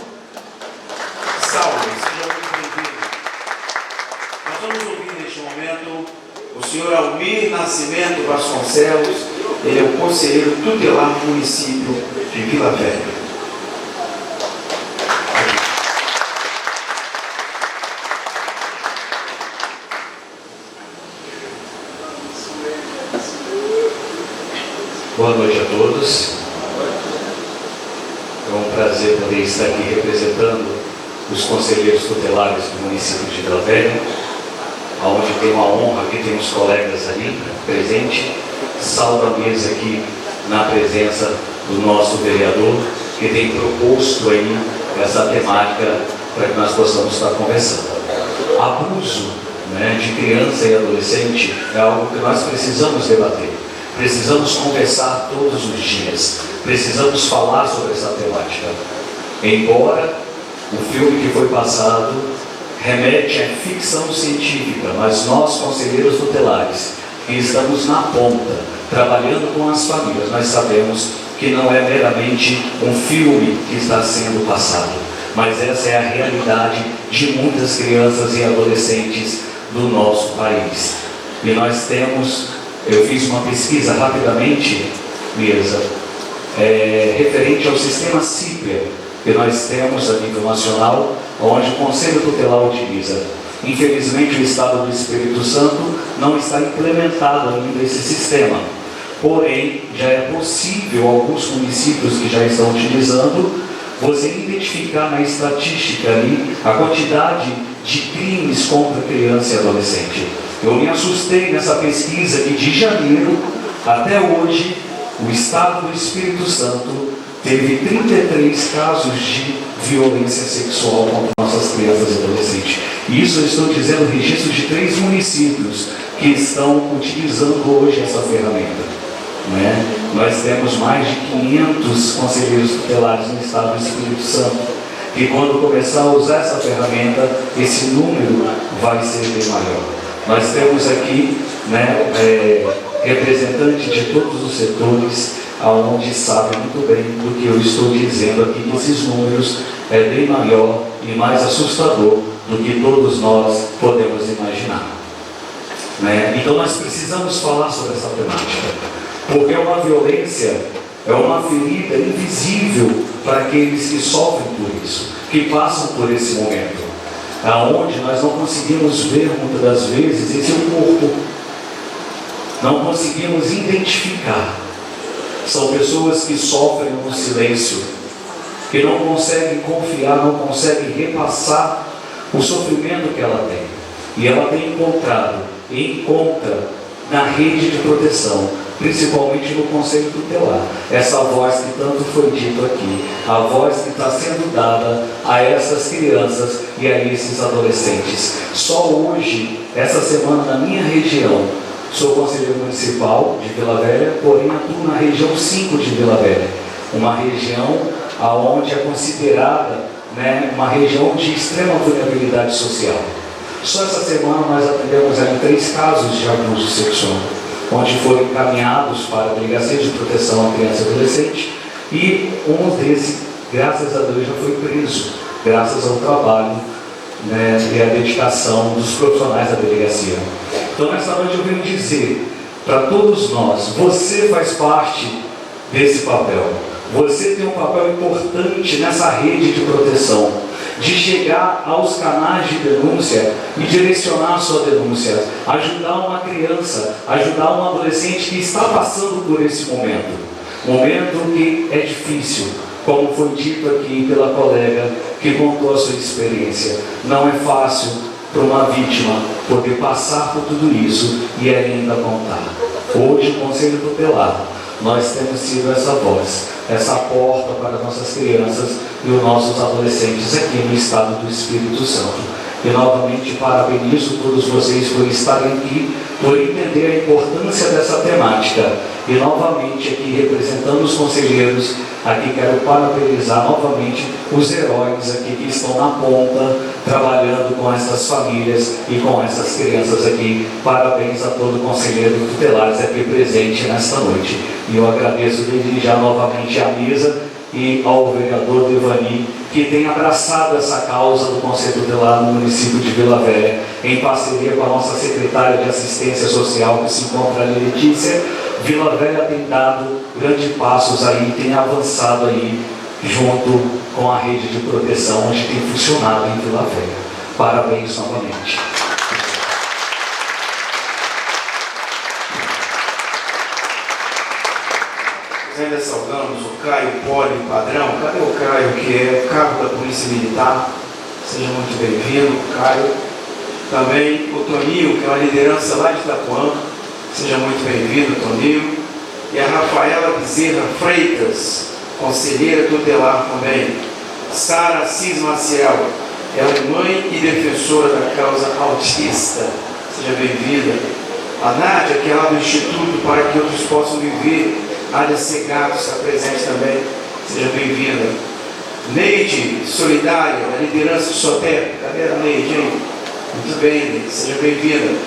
Saulo, seja muito bem-vindo. Nós vamos ouvir neste momento o senhor Almir Nascimento Vasconcelos. Ele é o conselheiro tutelar do município de Vila Velha. Boa noite a todos. É um prazer poder estar aqui representando os conselheiros tutelares do município de Vila Velha, onde tem uma honra, aqui tem uns colegas ali presentes, salvo a mesa aqui na presença do nosso vereador, que tem proposto aí essa temática para que nós possamos estar conversando. Abuso, né, de criança e adolescente é algo que nós precisamos debater, precisamos conversar todos os dias, precisamos falar sobre essa temática. Embora o filme que foi passado remete à ficção científica, mas nós, conselheiros tutelares, que estamos na ponta, trabalhando com as famílias, nós sabemos que não é meramente um filme que está sendo passado, mas essa é a realidade de muitas crianças e adolescentes do nosso país. E nós temos, eu fiz uma pesquisa rapidamente, Mesa, referente ao sistema CIPER, que nós temos a nível nacional, onde o Conselho Tutelar utiliza. Infelizmente, o Estado do Espírito Santo não está implementado ainda esse sistema. Porém, já é possível, alguns municípios que já estão utilizando, você identificar na estatística ali a quantidade de crimes contra criança e adolescente. Eu me assustei nessa pesquisa que de janeiro até hoje, o Estado do Espírito Santo teve 33 casos de violência sexual contra nossas crianças e adolescentes. E isso eu estou dizendo registros de 3 municípios que estão utilizando hoje essa ferramenta. Né? Nós temos mais de 500 conselheiros tutelares no Estado do Espírito Santo, que quando começar a usar essa ferramenta, esse número vai ser bem maior. Nós temos aqui, né, representantes de todos os setores, aonde sabem muito bem do que eu estou dizendo aqui, que esses números é bem maior e mais assustador do que todos nós podemos imaginar. Né? Então nós precisamos falar sobre essa temática, porque é uma violência, é uma ferida invisível para aqueles que sofrem por isso, que passam por esse momento, aonde nós não conseguimos ver muitas das vezes esse corpo, não conseguimos identificar. São pessoas que sofrem no silêncio, que não conseguem confiar, não conseguem repassar o sofrimento que ela tem. E ela tem encontrado, e encontra na rede de proteção, principalmente no Conselho Tutelar, essa voz que tanto foi dito aqui, a voz que está sendo dada a essas crianças e a esses adolescentes. Só hoje, essa semana, na minha região, sou conselheiro municipal de Vila Velha, porém atuo na região 5 de Vila Velha, uma região onde é considerada, né, uma região de extrema vulnerabilidade social. Só essa semana nós atendemos aí 3 casos de abuso sexual, onde foram encaminhados para a Delegacia de Proteção à Criança e Adolescente, e um desses, graças a Deus, já foi preso, graças ao trabalho, né, e à dedicação dos profissionais da delegacia. Então, nessa noite eu venho dizer para todos nós, você faz parte desse papel. Você tem um papel importante nessa rede de proteção, de chegar aos canais de denúncia e direcionar a sua denúncia, ajudar uma criança, ajudar um adolescente que está passando por esse momento que é difícil, como foi dito aqui pela colega que contou a sua experiência. Não é fácil para uma vítima poder passar por tudo isso e ainda contar. Hoje, o Conselho Tutelar, nós temos sido essa voz, essa porta para nossas crianças e os nossos adolescentes aqui no Estado do Espírito Santo. E novamente parabenizo todos vocês por estarem aqui, por entender a importância dessa temática. E novamente aqui representando os conselheiros, aqui quero parabenizar novamente os heróis aqui que estão na ponta, trabalhando com essas famílias e com essas crianças aqui. Parabéns a todo conselheiro tutelares aqui presente nesta noite. E eu agradeço desde já novamente à mesa e ao vereador Devani, que tem abraçado essa causa do Conselho Tutelar no município de Vila Velha, em parceria com a nossa secretária de Assistência Social, que se encontra ali, Letícia. Vila Velha tem dado grandes passos aí, tem avançado aí, junto com a rede de proteção, onde tem funcionado em Vila Velha. Parabéns novamente. Ainda saudamos o Caio Poli Padrão. Cadê o Caio, que é o cabo da Polícia Militar? seja muito bem-vindo. Caio. Também o Toninho, que é uma liderança lá de Itapuã, seja muito bem-vindo, Toninho. E a Rafaela Bezerra Freitas, conselheira tutelar também. Sara Assis Maciel, ela é mãe e defensora da causa autista, seja bem-vinda. A Nádia, que é lá do Instituto para que outros possam viver, Área Segato está presente também, seja bem-vinda. Neide Solidária, da liderança de Sotep, cadê a Neide, hein? Muito bem, Neide, seja bem-vinda.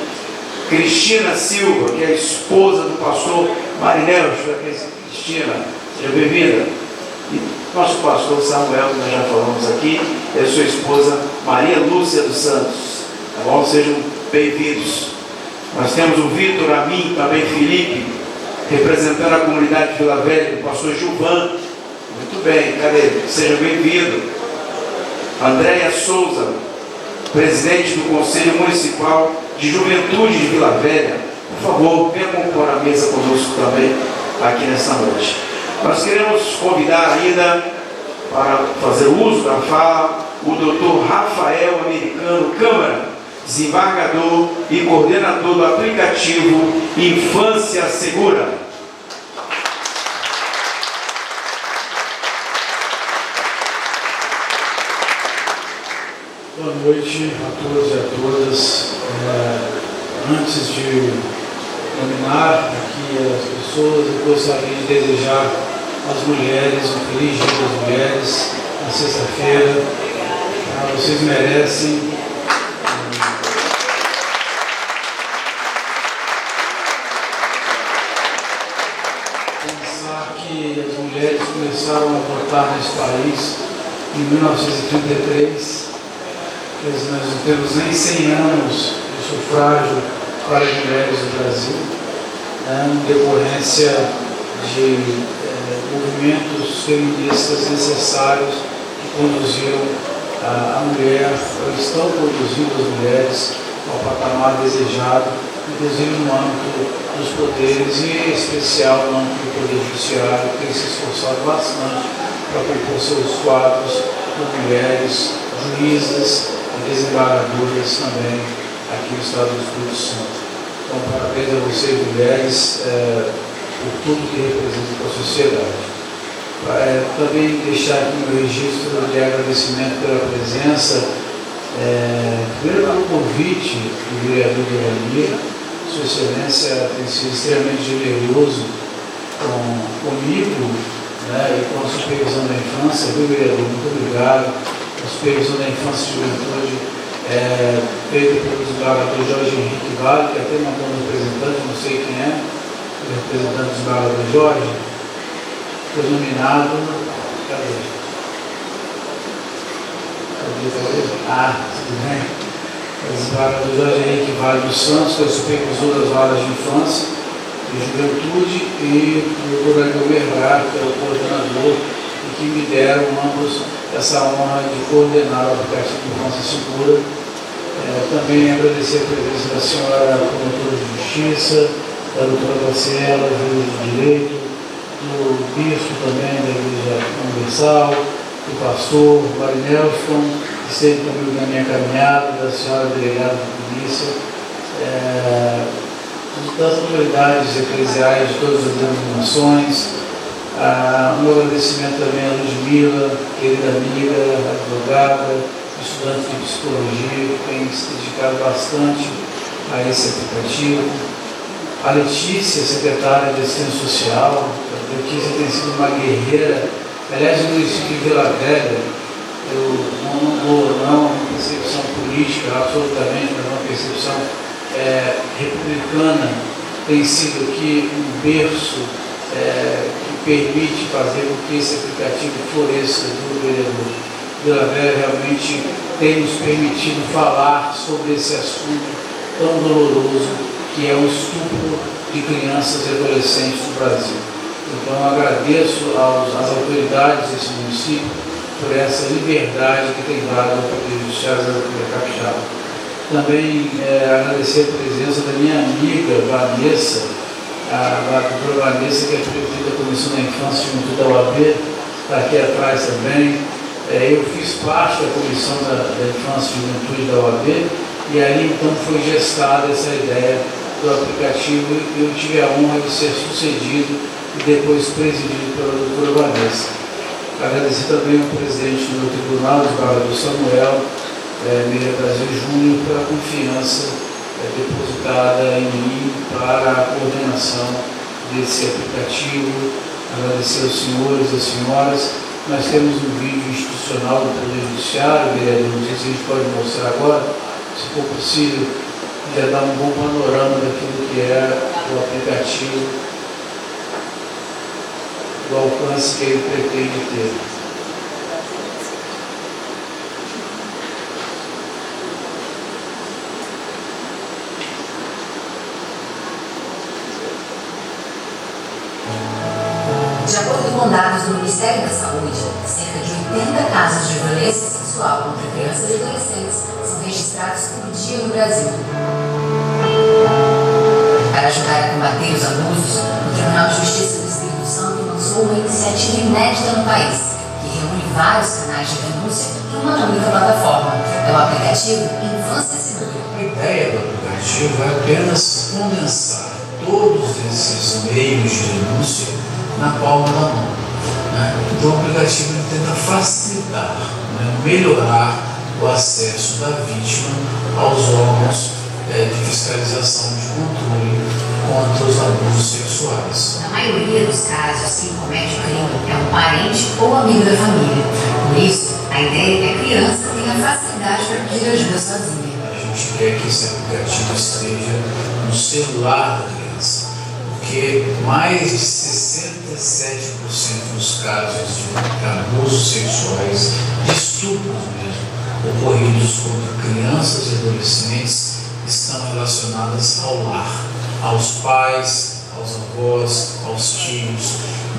Cristina Silva, que é a esposa do pastor Marinel, Cristina, seja bem-vinda. E nosso pastor Samuel, que nós já falamos aqui, é sua esposa Maria Lúcia dos Santos. Tá bom? Sejam bem-vindos. Nós temos o Vitor Amin, também Felipe, representando a comunidade de Vila Velha, do pastor Gilvan. Muito bem, cadê? Seja bem-vindo. Andréia Souza, presidente do Conselho Municipal de Juventude de Vila Velha. Por favor, venha compor a mesa conosco também aqui nessa noite. Nós queremos convidar ainda para fazer uso da fala o Dr. Rafael Americano Câmara, desembargador e coordenador do aplicativo Infância Segura. Boa noite a todos e a todas. Antes de nominar aqui as pessoas, eu gostaria de desejar às mulheres um feliz dia das mulheres, na sexta-feira. Vocês merecem. Pensar que as mulheres começaram a votar nesse país em 1933. Nós não temos nem 100 anos de sufrágio para as mulheres do Brasil, em decorrência de movimentos feministas necessários que conduziram a mulher, ou estão conduzindo as mulheres ao patamar desejado, inclusive no âmbito dos poderes e em especial no âmbito do Poder Judiciário, que tem se esforçado bastante para compor seus quadros com mulheres juízas e desembargadoras também aqui no estado do Espírito Santo. Então, parabéns a vocês, mulheres, por tudo que representam para a sociedade. Também deixar aqui meu registro de agradecimento pela presença, primeiro pelo convite do vereador Ivanir. Sua Excelência tem sido extremamente generoso comigo, e com a supervisão da infância. Viu, vereador? Muito obrigado. A supervisão da infância e juventude feita pelo desembargador Jorge Henrique Vale, que até mandou um representante, não sei quem é, o representante do desembargador Jorge, foi nominado. Cadê? Tudo bem. O desembargador Jorge Henrique Vale dos Santos, que é o supervisor das varas de infância e juventude, e o doutor Daniel Mergar, que é o coordenador, e que me deram ambos essa honra de coordenar o aplicativo de Infância Segura. Também agradecer a presença da senhora promotora de Justiça, da doutora Graciela, juiz de Direito, do bispo também da Igreja Universal, do pastor Marinelston, que esteve comigo na minha caminhada, da senhora delegada de polícia, das autoridades eclesiais de todas as denominações. Um agradecimento também a Ludmila, querida amiga, advogada, estudante de psicologia, que tem se dedicado bastante a esse aplicativo. A Letícia, secretária de Assistência Social. A Letícia tem sido uma guerreira. Aliás, no município de Vila Velha, eu não uma percepção política, absolutamente, mas uma percepção republicana, tem sido aqui um berço que permite fazer com que esse aplicativo floresça, do vereador. Vila Velha realmente tem nos permitido falar sobre esse assunto tão doloroso que é o estupro de crianças e adolescentes no Brasil. Então, eu agradeço às autoridades desse município por essa liberdade que tem dado ao Poder Judiciário da República Capixaba. Também agradecer a presença da minha amiga Vanessa, a doutora Vanessa, que é presidente da Comissão da Infância e Juventude da UAB, está aqui atrás também. eu fiz parte da Comissão da Infância e Juventude da OAB, e ali então foi gestada essa ideia do aplicativo, e eu tive a honra de ser sucedido e depois presidido pela doutora Vanessa. Agradecer também ao presidente do Tribunal de Barra do Samuel, Miriam Brasil Júnior, pela confiança depositada em mim para a coordenação desse aplicativo. Agradecer aos senhores e às senhoras. Nós temos um vídeo institucional do Poder Judiciário, vereador, não sei se a gente pode mostrar agora, se for possível, já dá um bom panorama daquilo que é o aplicativo, do alcance que ele pretende ter. De acordo com dados do Ministério da Saúde, cerca de 80 casos de violência sexual contra crianças e adolescentes são registrados por dia no Brasil. Para ajudar a combater os abusos, o Tribunal de Justiça do Espírito Santo lançou uma iniciativa inédita no país, que reúne vários canais de denúncia em uma única plataforma. É o aplicativo Infância Segura. A ideia do aplicativo é apenas condensar todos esses meios de denúncia na palma da mão. Então o aplicativo ele tenta facilitar, melhorar o acesso da vítima aos órgãos de fiscalização de controle contra os abusos sexuais. Na maioria dos casos, quem comete o crime é um parente ou amigo da família. Por isso, a ideia é que a criança tenha facilidade para pedir ajuda sozinha. A gente quer que esse aplicativo esteja no celular da criança, porque mais de 67% dos casos de abusos sexuais, de estupros mesmo, ocorridos contra crianças e adolescentes, estão relacionadas ao lar, aos pais, aos avós, aos tios.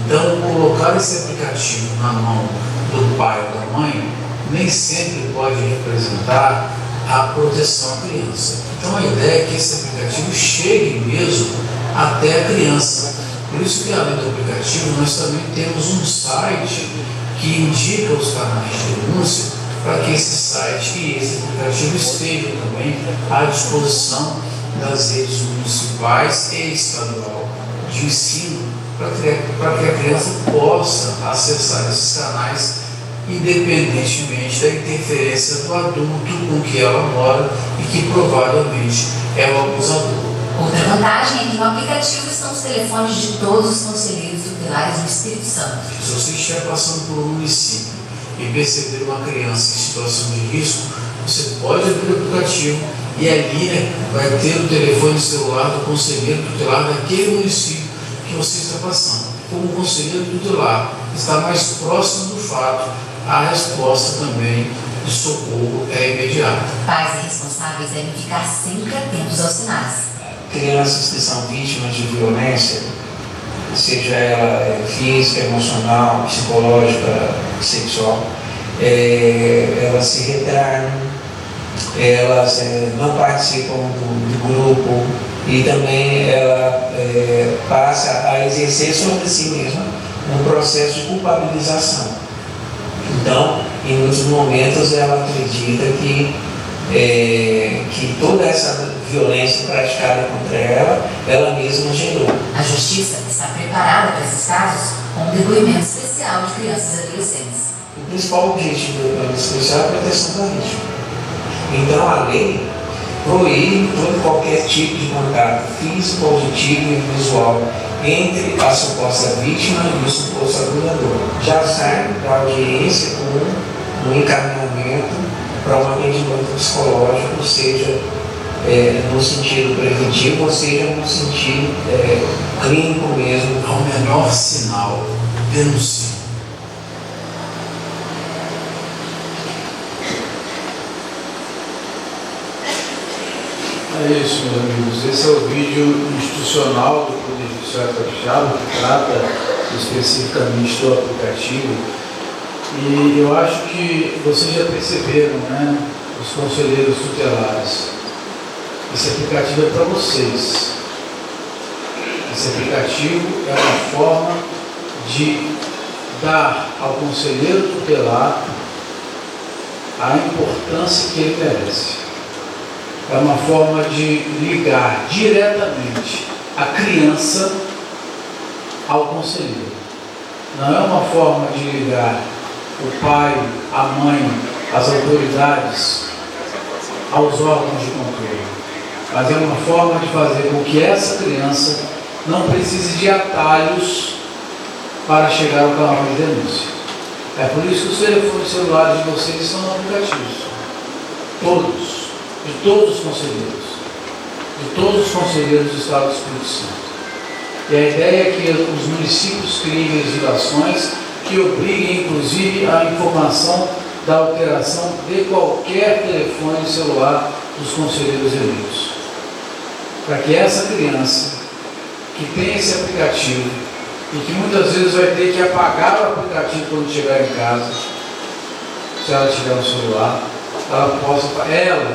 Então, colocar esse aplicativo na mão do pai ou da mãe nem sempre pode representar a proteção à criança. Então, a ideia é que esse aplicativo chegue mesmo até a criança. Por isso que, além do aplicativo, nós também temos um site que indica os canais de denúncia para que esse site e esse aplicativo estejam também à disposição das redes municipais e estadual de ensino, para que a criança possa acessar esses canais independentemente da interferência do adulto com que ela mora e que provavelmente é o abusador. Outra vantagem é que no aplicativo estão os telefones de todos os conselheiros tutelares do Espírito Santo. Se você estiver passando por um município e perceber uma criança em situação de risco, você pode abrir o aplicativo e ali vai ter o telefone celular do conselheiro tutelar daquele município que você está passando. Como o conselheiro tutelar está mais próximo do fato, a resposta também de socorro é imediata. Pais e responsáveis devem ficar sempre atentos aos sinais. Crianças que são vítimas de violência, seja ela física, emocional, psicológica, sexual, elas se retraem, elas não participam do grupo e também ela passa a exercer sobre si mesma um processo de culpabilização. Então, em muitos momentos ela acredita que toda essa violência praticada contra ela mesma gerou. A Justiça está preparada para esses casos com um depoimento especial de crianças e adolescentes. O principal objetivo do depoimento especial é a proteção da vítima. Então a lei proíbe todo e qualquer tipo de contato físico, auditivo e visual entre a suposta vítima e o suposto abusador. Já sai da audiência com um encaminhamento para um atendimento psicológico, seja no sentido preventivo, ou seja no sentido clínico mesmo. Ao menor sinal, denuncie. É isso, meus amigos. Esse é o vídeo institucional do Poder Judiciário Capixaba, que trata especificamente do aplicativo. E eu acho que vocês já perceberam, né, os conselheiros tutelares. Esse aplicativo é para vocês. Esse aplicativo é uma forma de dar ao conselheiro tutelar a importância que ele merece. É uma forma de ligar diretamente a criança ao conselheiro. Não é uma forma de ligar o pai, a mãe, as autoridades aos órgãos de controle, mas é uma forma de fazer com que essa criança não precise de atalhos para chegar ao canal de denúncia. É por isso que os telefones celulares de vocês são aplicativos. Todos, de todos os conselheiros do Estado do Espírito Santo. E a ideia é que os municípios criem legislações que obriguem, inclusive, a informação da alteração de qualquer telefone celular dos conselheiros eleitos. Para que essa criança, que tem esse aplicativo, e que muitas vezes vai ter que apagar o aplicativo quando chegar em casa, se ela tiver um celular, ela possa,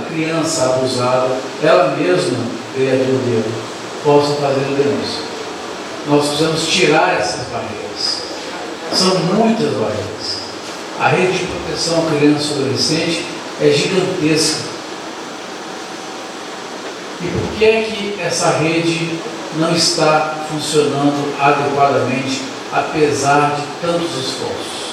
criança abusada, ela mesma, vereador dele, possa fazer a denúncia. Nós precisamos tirar essas barreiras. São muitas barreiras. A rede de proteção à criança e adolescente é gigantesca. E por que é que essa rede não está funcionando adequadamente, apesar de tantos esforços?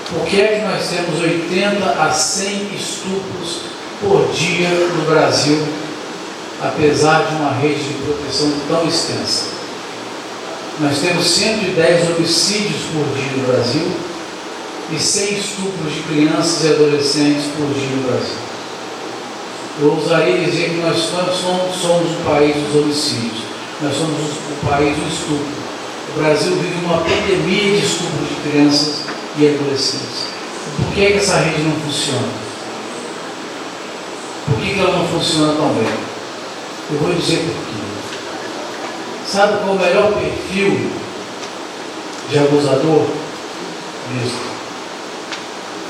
Por que é que nós temos 80 a 100 estupros por dia no Brasil, apesar de uma rede de proteção tão extensa? Nós temos 110 homicídios por dia no Brasil e 100 estupros de crianças e adolescentes por dia no Brasil. Eu ousaria dizer que nós somos o país dos homicídios, nós somos o país do estupro. O Brasil vive uma pandemia de estupro de crianças e adolescentes. Por que é que essa rede não funciona? Por que ela não funciona tão bem? Eu vou dizer por quê. Sabe qual é o melhor perfil de abusador? Mesmo.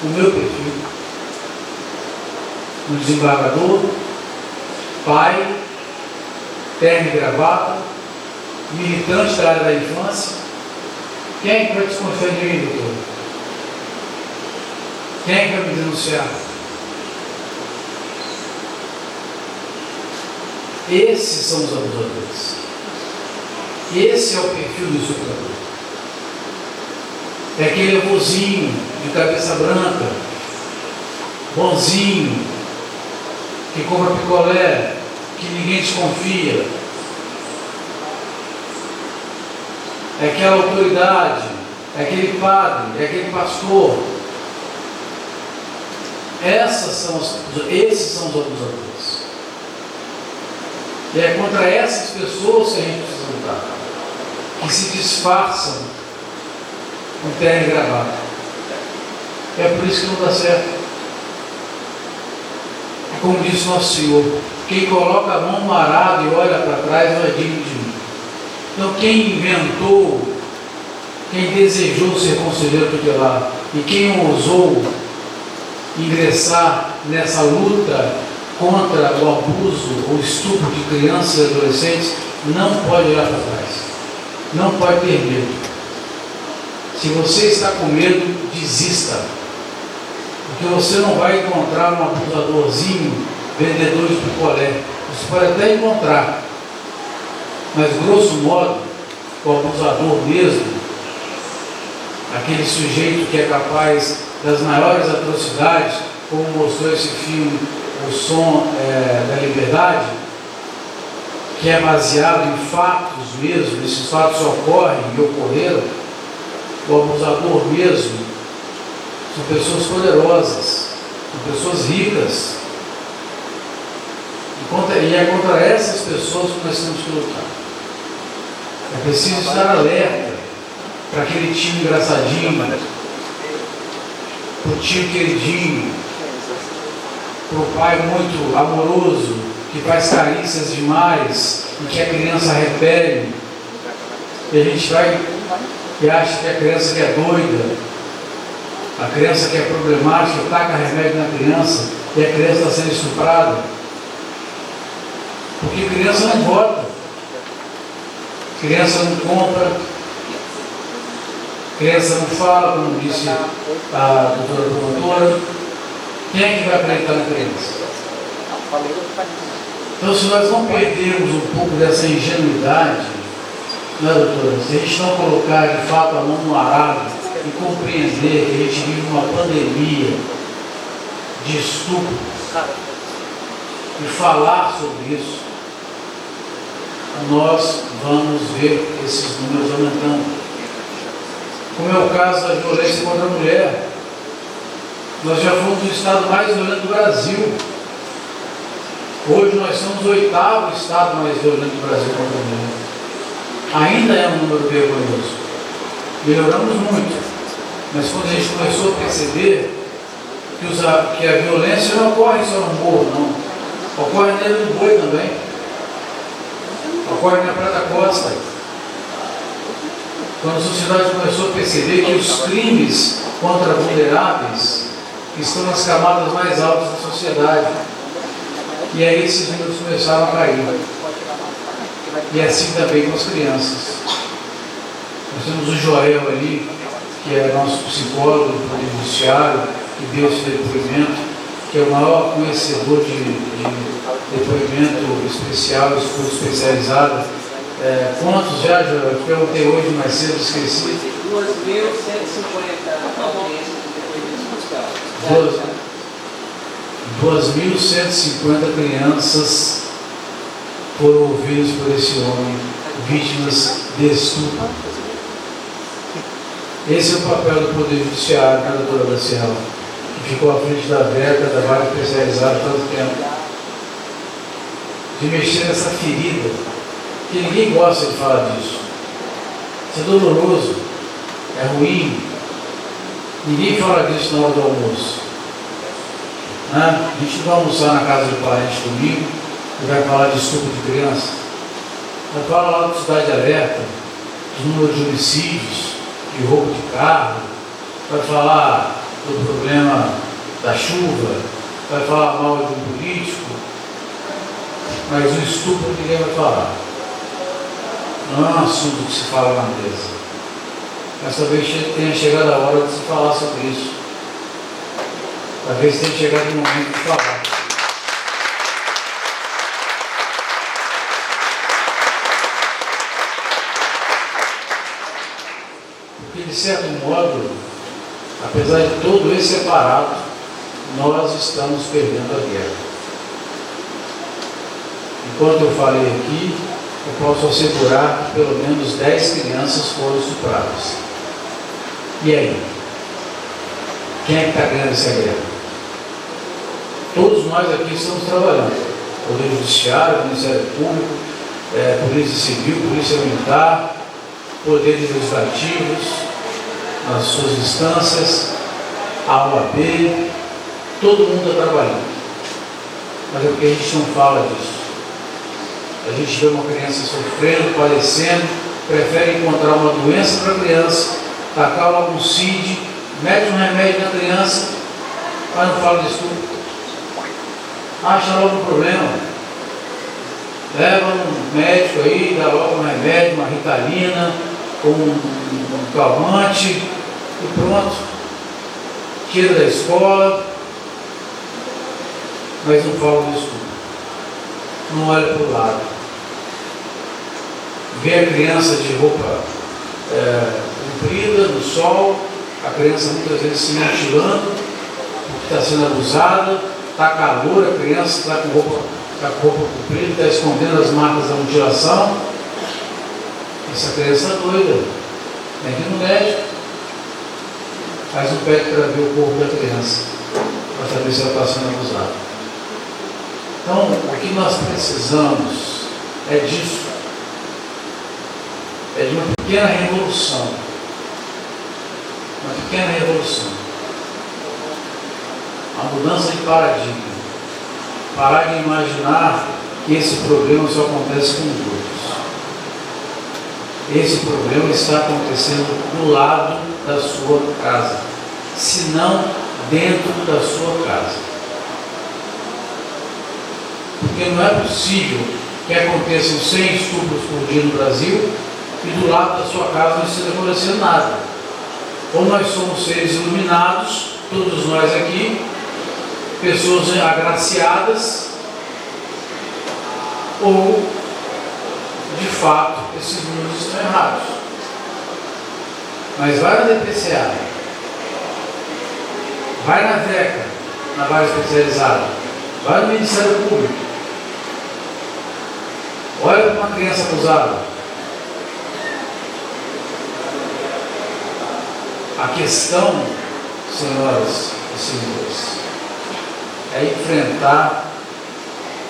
O meu perfil. Um desembargador, pai, terno e gravata, militante da área da infância. Quem é que vai desconfiar de mim, doutor? Quem é que vai me denunciar? Esses são os abusadores. Esse é o perfil do estuprador. É aquele avôzinho de cabeça branca, bonzinho, que compra picolé, que ninguém desconfia. É aquela autoridade, é aquele padre, é aquele pastor. Esses são os abusadores. E é contra essas pessoas que a gente precisa lutar, que se disfarçam com terno e gravata. É por isso que não dá certo. Como disse nosso Senhor, quem coloca a mão no arado e olha para trás não é digno de mim. Então quem inventou, quem desejou ser conselheiro tutelar e quem ousou ingressar nessa luta contra o abuso ou estupro de crianças e adolescentes, não pode olhar para trás, não pode ter medo. Se você está com medo, desista, porque você não vai encontrar um abusadorzinho, vendedor de picolé. Você pode até encontrar, mas grosso modo, o abusador mesmo, aquele sujeito que é capaz das maiores atrocidades, como mostrou esse filme, O Som da Liberdade, que é baseado em fatos mesmo, esses fatos ocorrem e ocorreram. O abusador mesmo são pessoas poderosas, são pessoas ricas, e é contra essas pessoas que nós temos que lutar. É preciso estar alerta para aquele tio engraçadinho, para o tio queridinho, para o pai muito amoroso, que faz carícias demais e que a criança repele, e a gente vai e acha que a criança que é doida, a criança que é problemática, taca remédio na criança e a criança está sendo estuprada, porque criança não vota, criança não compra, criança não fala, como disse a doutora promotora, Quem é que vai acreditar na criança? Então, se nós não perdermos um pouco dessa ingenuidade, né, doutora? Se a gente não colocar de fato a mão no arado e compreender que a gente vive uma pandemia de estupro e falar sobre isso, nós vamos ver esses números aumentando. Como é o caso da violência contra a mulher. Nós já fomos o estado mais violento do Brasil. Hoje nós somos o 8º estado mais violento do Brasil contra a mulher. Ainda é um número vergonhoso. Melhoramos muito. Mas quando a gente começou a perceber que a violência não ocorre só no morro, não. Ocorre dentro do boi também. Ocorre na Praia da Costa. Quando a sociedade começou a perceber que os crimes contra vulneráveis estão nas camadas mais altas da sociedade. E aí esses números começaram a cair. E assim também com as crianças. Nós temos o Joel ali, que é nosso psicólogo do Poder Judiciário, que deu esse depoimento, que é o maior conhecedor de depoimento especial, escuta especializada. Quantos já, Joel? Eu perguntei hoje mais cedo, esqueci. 2.150 crianças foram ouvidas por esse homem, vítimas de estupro. Esse é o papel do Poder Judiciário, né, doutora Daciel, que ficou à frente da VECA, da Vara Especializada, há tanto tempo, de mexer nessa ferida, que ninguém gosta de falar disso. Isso é doloroso, é ruim. Ninguém fala disso na hora do almoço. Né? A gente não vai almoçar na casa do parente domingo e vai falar de estupro de criança. Vai falar lá do Cidade Alerta, do número de homicídios, de roubo de carro, vai falar do problema da chuva, vai falar mal de um político, mas o estupro ninguém vai falar. Não é um assunto que se fala na mesa. Mas talvez tenha chegado a hora de se falar sobre isso. Talvez tenha chegado o momento de falar. Porque, de certo modo, apesar de todo esse aparato, nós estamos perdendo a guerra. Enquanto eu falei aqui, eu posso assegurar que pelo menos 10 crianças foram estupradas. E aí? Quem é que está ganhando essa guerra? Todos nós aqui estamos trabalhando. Poder Judiciário, Ministério Público, Polícia Civil, Polícia Militar, Poderes Legislativos, nas suas instâncias, a OAB, todo mundo está trabalhando. Mas é porque a gente não fala disso. A gente vê uma criança sofrendo, padecendo, prefere encontrar uma doença para a criança, tacar logo um CID, mete um remédio na criança, mas não fala disso tudo. Acha logo um problema. Leva um médico aí, dá logo um remédio, uma Ritalina, um calmante, e pronto. Tira da escola, mas não fala disso tudo. Não olha para o lado. Vê a criança de roupa comprida, no sol, a criança muitas vezes se mutilando, porque está sendo abusada, está calor, a criança está com roupa comprida, está escondendo as marcas da mutilação. Essa criança é doida. Tem que ir no médico. Faz um PET para ver o corpo da criança, para saber se ela está sendo abusada. Então, o que nós precisamos é disso. É de uma pequena revolução. Uma pequena revolução. Uma mudança de paradigma. Parar de imaginar que esse problema só acontece com os outros. Esse problema está acontecendo do lado da sua casa, se não dentro da sua casa. Porque não é possível que aconteçam 100 estupros por dia no Brasil e do lado da sua casa não esteja acontecendo nada. Ou nós somos seres iluminados, todos nós aqui, pessoas agraciadas ou, de fato, esses números estão errados. Mas vai na DPCA, vai na VECA, na vara especializada, vai no Ministério Público, olha para uma criança acusada. A questão, senhoras e senhores, é enfrentar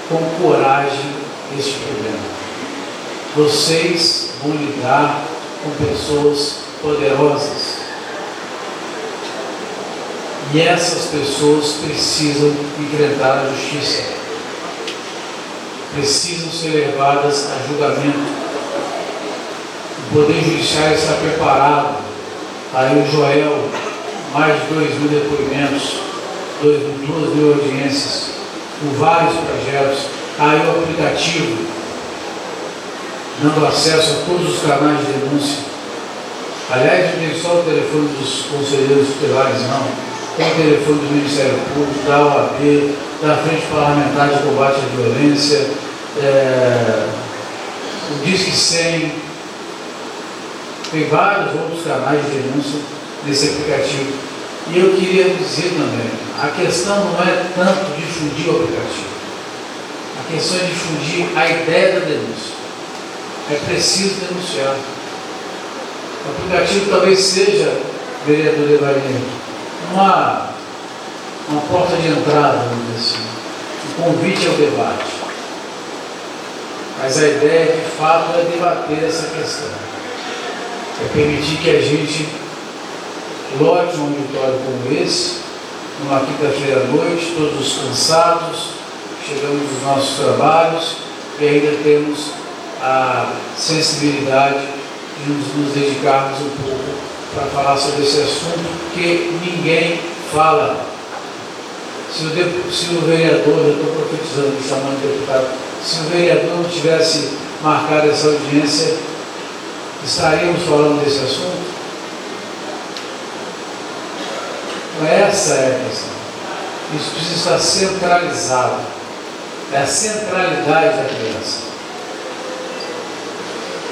com coragem este problema. Vocês vão lidar com pessoas poderosas. E essas pessoas precisam enfrentar a justiça. Precisam ser levadas a julgamento. O Poder Judiciário está preparado. Aí o Joel, mais de 2.000 depoimentos, 2.000 audiências, com vários projetos. Aí o aplicativo, dando acesso a todos os canais de denúncia. Aliás, não tem só o telefone dos conselheiros tutelares, não. Tem o telefone do Ministério Público, da OAB, da Frente Parlamentar de Combate à Violência, o Disque 100. Tem vários outros canais de denúncia nesse aplicativo. E eu queria dizer também, a questão não é tanto difundir o aplicativo. A questão é difundir a ideia da denúncia. É preciso denunciar. O aplicativo talvez seja, vereador Evair, uma porta de entrada, vamos dizer assim, um convite ao debate. Mas a ideia, de fato, é debater essa questão. É permitir que a gente lote um auditório como esse, numa quinta-feira à noite, todos cansados, chegamos dos nossos trabalhos e ainda temos a sensibilidade de nos dedicarmos um pouco para falar sobre esse assunto que ninguém fala. Se o vereador, eu estou profetizando, me chamando de deputado, se o vereador não tivesse marcado essa audiência, estaríamos falando desse assunto? Essa é a questão. Isso precisa estar centralizado. É a centralidade da criança.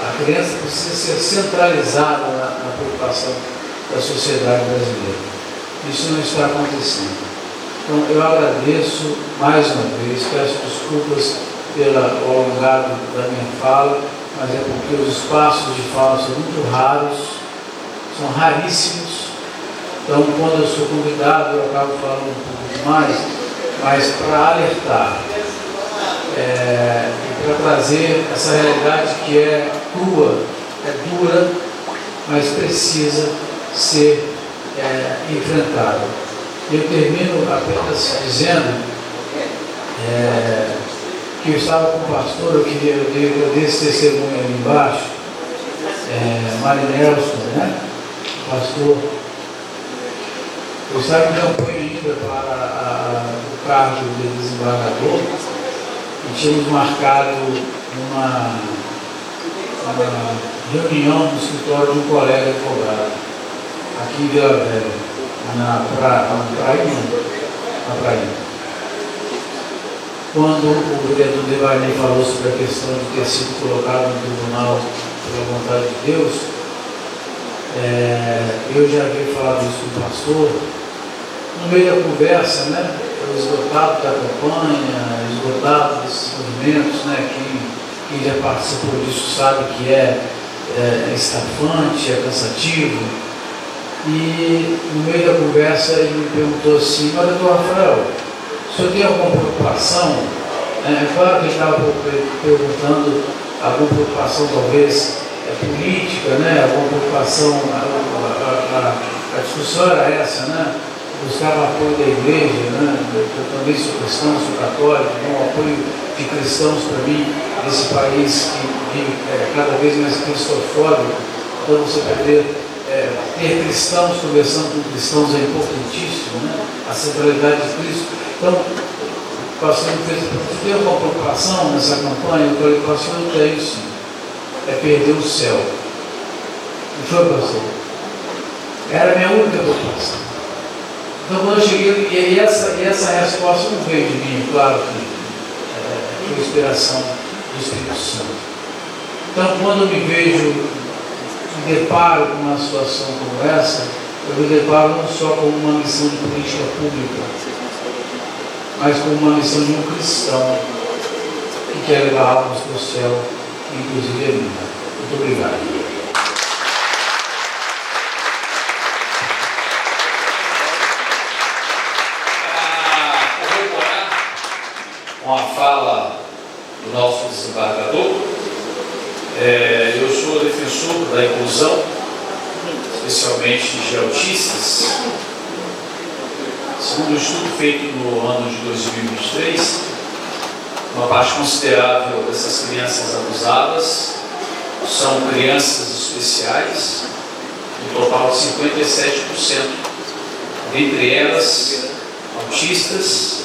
A criança precisa ser centralizada na preocupação da sociedade brasileira. Isso não está acontecendo. Então, eu agradeço mais uma vez, peço desculpas pelo alongado da minha fala, mas é porque os espaços de fala são muito raros, são raríssimos. Então, quando eu sou convidado, eu acabo falando um pouco demais, mas para alertar e para trazer essa realidade que é crua, é dura, mas precisa ser enfrentada. Eu termino apenas dizendo que eu estava com o pastor, eu dei esse testemunho ali embaixo, Marinelson, né? O pastor. Eu estava em campanha ainda para o cargo de desembargador e tínhamos marcado uma reunião no escritório de um colega advogado, aqui em Vila Velha, na Praia. Quando o vereador Devaney falou sobre a questão de ter sido colocado no tribunal pela vontade de Deus, eu já havia falado isso com o pastor. No meio da conversa, né, esgotado da campanha, esgotado desses movimentos, né, quem já participou disso sabe que é estafante, é cansativo. E no meio da conversa ele me perguntou assim: mas doutor Rafael, o senhor tem alguma preocupação? É claro que ele estava perguntando alguma preocupação talvez política, né, alguma preocupação, a discussão era essa, né? Buscava apoio da igreja, né? Eu também sou cristão, sou católico, então apoio de cristãos para mim, nesse país que vive cada vez mais cristofóbico. Então você ter cristãos conversando com cristãos é importantíssimo, né? A centralidade de Cristo. Então, o pastor me fez: você tem alguma preocupação nessa campanha? Eu falei: pastor, eu tenho sim. É perder o céu. Não foi, pastor? Era a minha única preocupação. Então, quando eu cheguei, e essa resposta não veio de mim, claro que foi inspiração do Espírito Santo. Então, quando eu me deparo com uma situação como essa, eu me deparo não só com uma missão de política pública, mas com uma missão de um cristão que quer levar almas para o céu, inclusive a minha. Muito obrigado. Com a fala do nosso desembargador, eu sou defensor da inclusão, especialmente de autistas. Segundo um estudo feito no ano de 2023, uma parte considerável dessas crianças abusadas são crianças especiais, um total de 57%, dentre elas autistas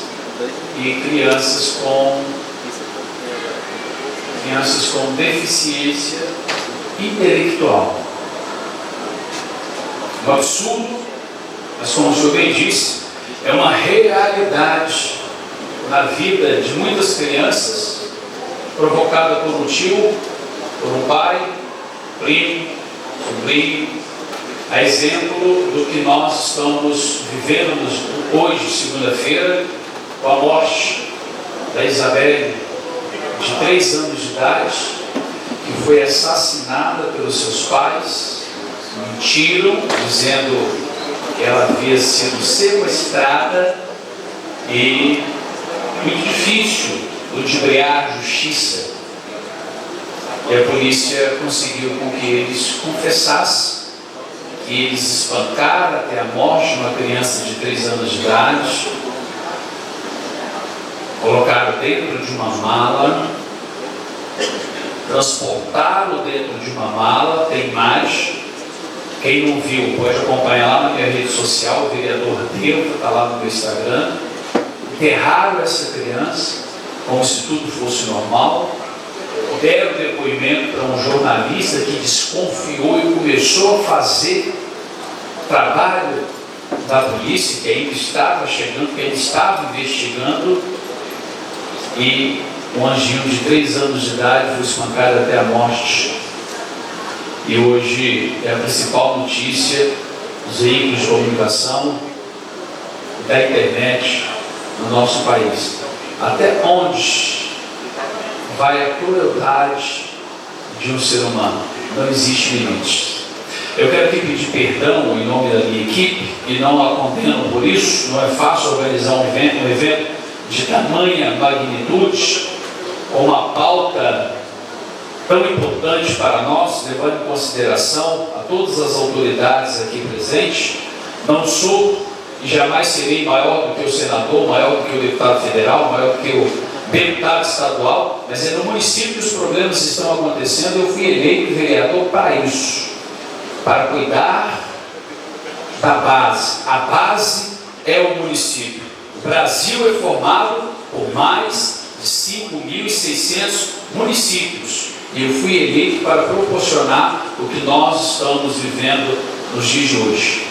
e crianças com deficiência intelectual. Um absurdo, mas como o senhor bem disse, é uma realidade na vida de muitas crianças, provocada por um tio, por um pai, primo, sobrinho, a exemplo do que nós estamos vivendo hoje, segunda-feira, com a morte da Isabelle, de 3 anos de idade, que foi assassinada pelos seus pais. Mentiram, dizendo que ela havia sido sequestrada, e muito difícil ludibriar a justiça. E a polícia conseguiu com que eles confessassem que eles espancaram até a morte uma criança de 3 anos de idade, colocaram dentro de uma mala, transportaram dentro de uma mala. Tem mais. Quem não viu pode acompanhar lá na minha rede social, o vereador Deus está lá no meu Instagram. Enterraram essa criança como se tudo fosse normal. Deram depoimento para um jornalista que desconfiou e começou a fazer trabalho da polícia, que ainda estava chegando, que ainda estava investigando, e um anjinho de 3 anos de idade foi espancado até a morte. E hoje é a principal notícia dos veículos de comunicação, da internet no nosso país. Até onde vai a crueldade de um ser humano? Não existe limite. Eu quero aqui pedir perdão em nome da minha equipe, e não a condeno por isso. Não é fácil organizar um evento de tamanha magnitude, com uma pauta tão importante para nós, levando em consideração a todas as autoridades aqui presentes. Não sou e jamais serei maior do que o senador, maior do que o deputado federal, maior do que o deputado estadual, mas é no município que os problemas estão acontecendo. Eu fui eleito vereador para isso, para cuidar da base. A base é o município. O Brasil é formado por mais de 5.600 municípios, e eu fui eleito para proporcionar o que nós estamos vivendo nos dias de hoje.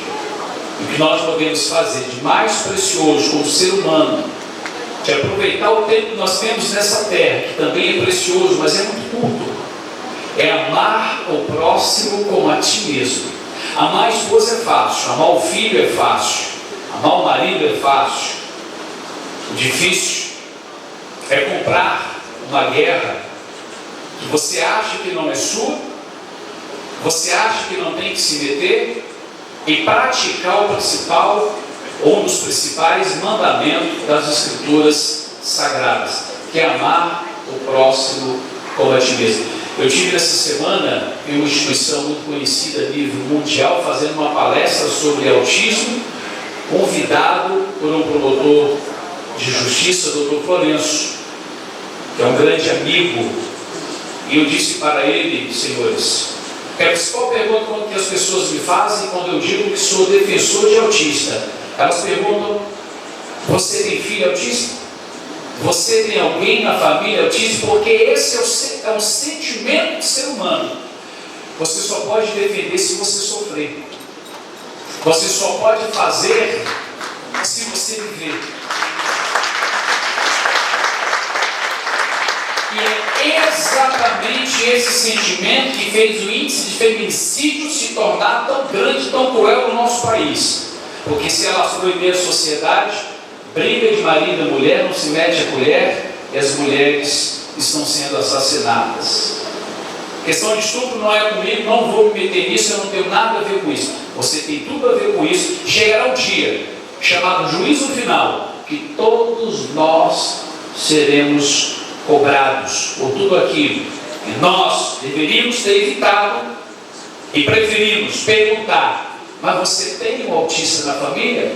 O que nós podemos fazer de mais precioso como ser humano, de aproveitar o tempo que nós temos nessa terra, que também é precioso, mas é muito curto, é amar o próximo como a ti mesmo. Amar a esposa é fácil, amar o filho é fácil, amar o marido é fácil. O difícil é comprar uma guerra que você acha que não é sua, você acha que não tem que se meter, e praticar o principal, ou um dos principais mandamentos das Escrituras Sagradas, que é amar o próximo como a ti mesmo. Eu tive nessa semana em uma instituição muito conhecida a nível mundial, fazendo uma palestra sobre autismo, convidado por um promotor de justiça, Dr. Florencio, que é um grande amigo. E eu disse para ele: senhores, a principal pergunta que as pessoas me fazem quando eu digo que sou defensor de autista, elas perguntam: você tem filho autista? Você tem alguém na família autista? Porque esse é um sentimento de ser humano. Você só pode defender se você sofrer. Você só pode fazer se você viver. E é exatamente esse sentimento que fez o índice de feminicídio se tornar tão grande, tão cruel no nosso país. Porque se alastrou em meio à sociedade, briga de marido e mulher, não se mete a colher, e as mulheres estão sendo assassinadas. Questão de estupro não é comigo, não vou me meter nisso, eu não tenho nada a ver com isso. Você tem tudo a ver com isso. Chegará um dia, chamado juízo final, que todos nós seremos cobrados por tudo aquilo que nós deveríamos ter evitado e preferimos perguntar: mas você tem um autista na família?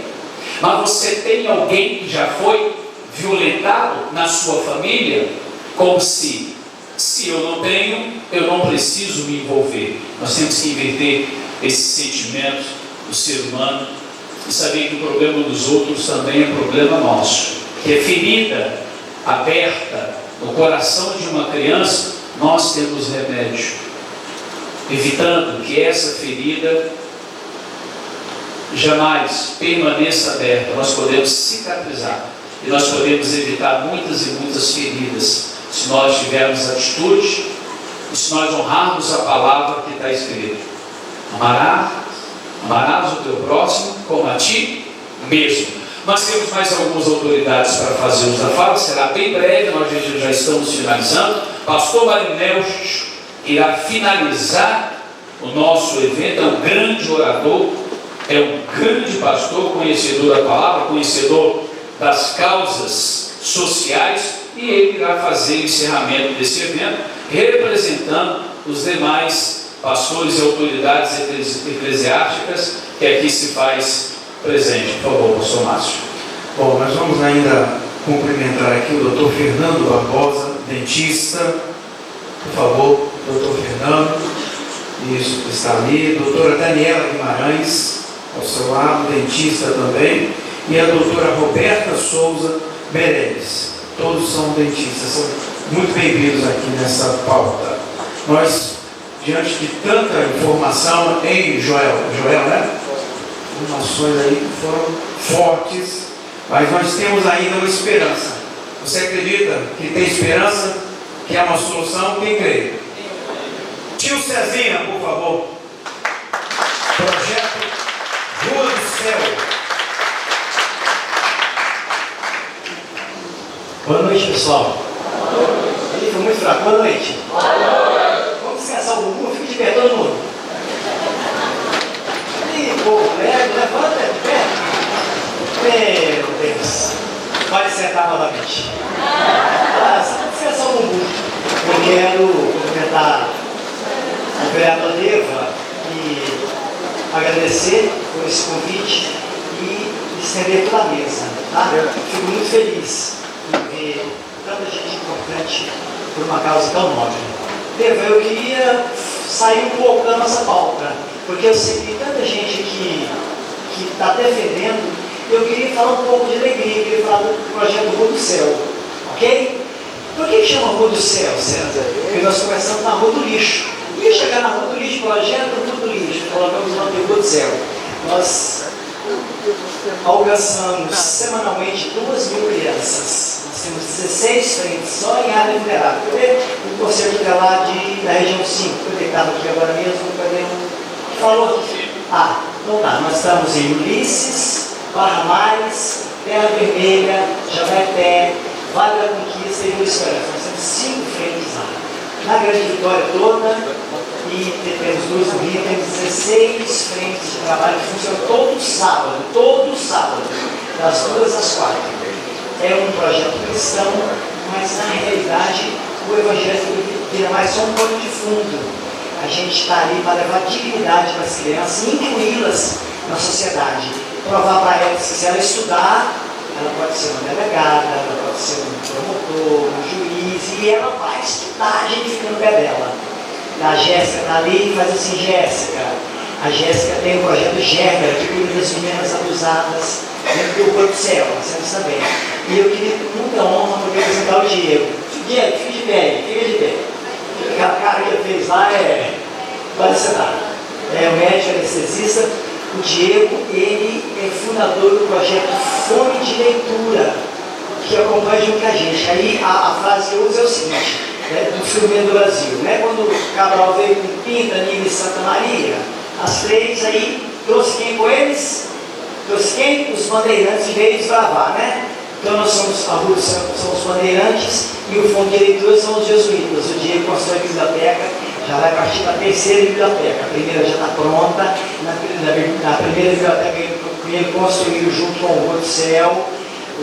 Mas você tem alguém que já foi violentado na sua família? Como se eu não tenho, eu não preciso me envolver. Nós temos que inverter esse sentimento do ser humano e saber que o problema dos outros também é problema nosso. Que é ferida aberta no coração de uma criança, nós temos remédio, evitando que essa ferida jamais permaneça aberta. Nós podemos cicatrizar e nós podemos evitar muitas e muitas feridas se nós tivermos atitude e se nós honrarmos a palavra que está escrita: amarás o teu próximo como a ti mesmo. Nós temos mais algumas autoridades para fazer uso da fala, será bem breve, nós já estamos finalizando. Pastor Marinel irá finalizar o nosso evento, é um grande orador, é um grande pastor, conhecedor da palavra, conhecedor das causas sociais, e ele irá fazer o encerramento desse evento, representando os demais pastores e autoridades eclesiásticas que aqui se faz presente. Por favor, pastor Márcio. Bom, nós vamos ainda cumprimentar aqui o doutor Fernando Barbosa, dentista. Por favor, doutor Fernando. Isso, está ali. Doutora Daniela Guimarães, ao seu lado, dentista também. E a doutora Roberta Souza Meirelles. Todos são dentistas, são muito bem-vindos aqui nessa pauta. Nós, diante de tanta informação, em Joel, né? Informações aí que foram fortes, mas nós temos ainda uma esperança. Você acredita que tem esperança, que há uma solução? Quem crê? Tio Cezinha, por favor. Projeto Rua do Céu. Boa noite, pessoal. Ele foi muito fraco. Boa noite. Vamos descansar o bumbum, fique de pé, todo mundo. E povo leve, levanta de pé. Meu Deus. Pode sentar novamente. Só descansar o bumbum. Eu quero cumprimentar o vereador Deva e agradecer por esse convite e estender toda a mesa. Tá? Fico muito feliz em ver tanta gente importante por uma causa tão nobre. Deva, eu queria sair um pouco da nossa pauta, porque eu sei que tem tanta gente que está defendendo. Eu queria falar um pouco de alegria, eu queria falar do projeto Rua do Céu, ok? Por que chama Rua do Céu, César? Porque nós começamos na Rua do Lixo. Ia chegar na Rua do Lixo, projeto Rua do Lixo, colocamos o nome de Rua do Céu. Nós alcançamos semanalmente 2.000 crianças. Nós temos 16 frentes só em área vulnerável. O conselho tutelar da região 5, foi deitado aqui agora mesmo, cadê um? Falou? Então tá, nós estamos em Ulisses, Barra Mais, Terra Vermelha, Javeté, Vale da Conquista e Boa Esperança. Nós temos 5 frentes lá. Na Grande Vitória toda, e temos 2 no Rio, temos 16 frentes de trabalho que funcionam todo sábado, das 2 às 4. É um projeto cristão, mas na realidade o Evangelho vira mais só um pano de fundo. A gente está ali para levar dignidade para as crianças e incluí-las na sociedade. Provar para elas que se ela estudar, ela pode ser uma delegada, ela pode ser um promotor, um juiz, e ela vai estudar, a gente fica no pé dela. A Jéssica está ali e faz assim: Jéssica. A Jéssica tem o projeto Gérmera, que cuida das meninas abusadas dentro do Rua do Céu, nós temos também. E eu queria com muita honra poder apresentar o Diego. Diego, fica de pé, fica de pé. Aquela cara que ele fez lá pode sentar. É o médico anestesista. O Diego, ele é fundador do projeto Fome de Leitura, que acompanha junto com a gente. Aí a frase que eu uso é o seguinte, né, do filme do Brasil, né? Quando o Cabral veio com Pinta, Nina e Santa Maria, as três aí, trouxe quem com eles? Trouxe quem? Os bandeirantes veio desbravar, né? Então nós somos, a Ruth são os bandeirantes e o Fundo de Leitura são os jesuítas. O Diego constrói a biblioteca, já vai partir para a terceira biblioteca. A primeira já está pronta, na primeira biblioteca ele construiu junto com o Céu.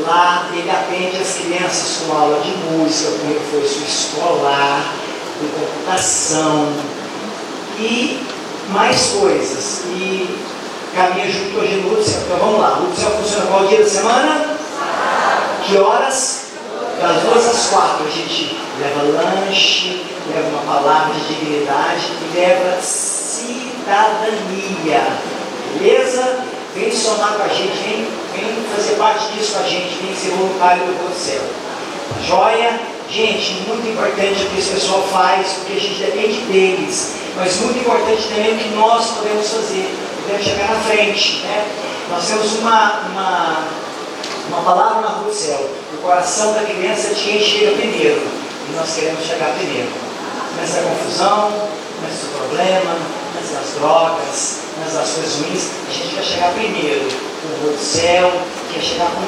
Lá ele atende as crianças com aula de música, com reforço escolar, com computação e mais coisas. E caminha junto com a gente no Céu. Então vamos lá, o Céu funciona qual dia da semana? Que horas? Das 2 às 4 a gente leva lanche, leva uma palavra de dignidade e leva cidadania. Beleza? Vem somar com a gente, vem fazer parte disso com a gente, vem ser voluntário do Céu. Joia? Gente, muito importante o que esse pessoal faz, porque a gente depende deles. Mas muito importante também o que nós podemos fazer. Podemos chegar na frente, né? Nós temos uma palavra na Rua do Céu. O coração da criança de quem chega primeiro. E nós queremos chegar primeiro. Nessa confusão, nesse problema, nessas drogas, nessas coisas ruins, a gente quer chegar primeiro. O Rua do Céu, quer chegar com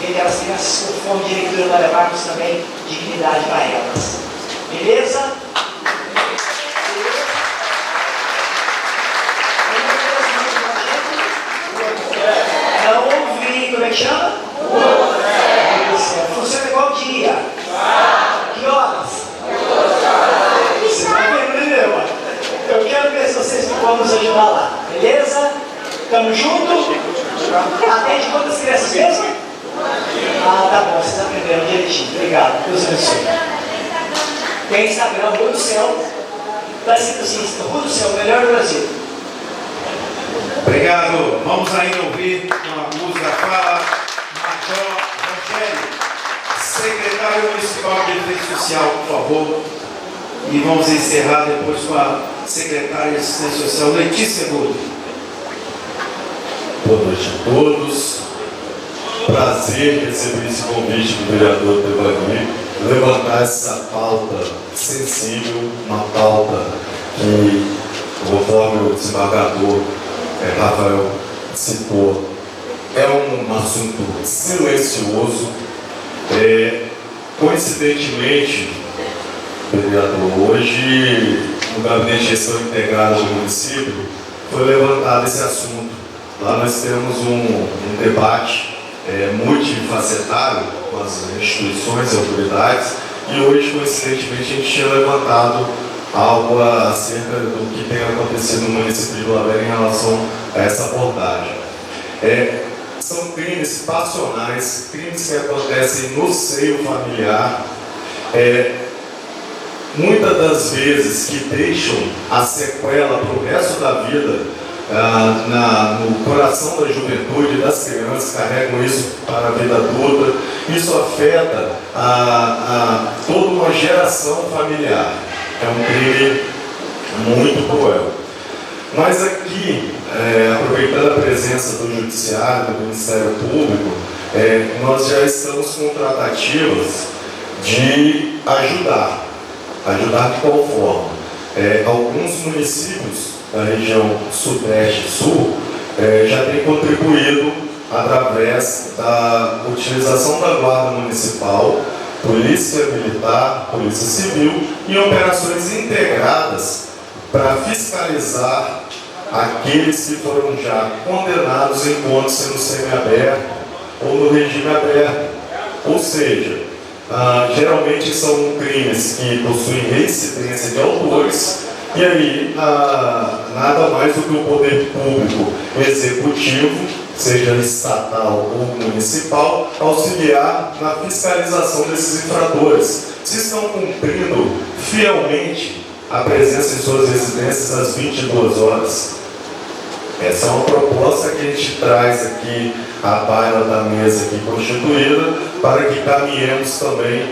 aquelas crianças com fome de leitura para levarmos também dignidade para elas. Beleza? Não ouvi, como é que chama? Funciona igual dia. Que horas? Você vai ver, entendeu? Eu quero ver se vocês vão nos ajudar lá. Beleza? Tamo junto? Atende quantas crianças mesmo? Ah, tá bom, vocês aprenderam direitinho. Obrigado. Deus abençoe. Tem Instagram, Rua do Céu. Está escrito assim, Rua do Céu, melhor do Brasil. Obrigado. Vamos ainda ouvir uma música fala Major Rogério, secretário municipal de Defesa Social, por favor. E vamos encerrar depois com a secretária de Assistência Social, Letícia Gould. Boa noite a todos. Prazer receber esse convite do vereador Devani, levantar essa pauta sensível, uma pauta que, conforme o desembargador Rafael citou, é um assunto silencioso. Coincidentemente, vereador, hoje no Gabinete de Gestão Integrada do município foi levantado esse assunto. Lá nós temos um debate multifacetário com as instituições e autoridades, e hoje, coincidentemente, a gente tinha levantado algo acerca do que tem acontecido no município de Vila Velha em relação a essa abordagem. São crimes passionais, crimes que acontecem no seio familiar, muitas das vezes que deixam a sequela para o resto da vida, no coração da juventude, das crianças, carregam isso para a vida adulta. Isso afeta toda uma geração familiar. É um crime muito cruel. Mas aqui, aproveitando a presença do Judiciário, do Ministério Público, nós já estamos com tratativas de ajudar de qual forma? Alguns municípios da região Sudeste e Sul já têm contribuído através da utilização da Guarda Municipal, Polícia Militar, Polícia Civil, em operações integradas para fiscalizar aqueles que foram já condenados enquanto sendo semiaberto ou no regime aberto. Ou seja, geralmente são crimes que possuem reincidência de autores, e aí nada mais do que o poder público executivo, seja estatal ou municipal, auxiliar na fiscalização desses infratores, se estão cumprindo fielmente a presença em suas residências às 22 horas. Essa é uma proposta que a gente traz aqui à baila da mesa aqui constituída, para que caminhemos também,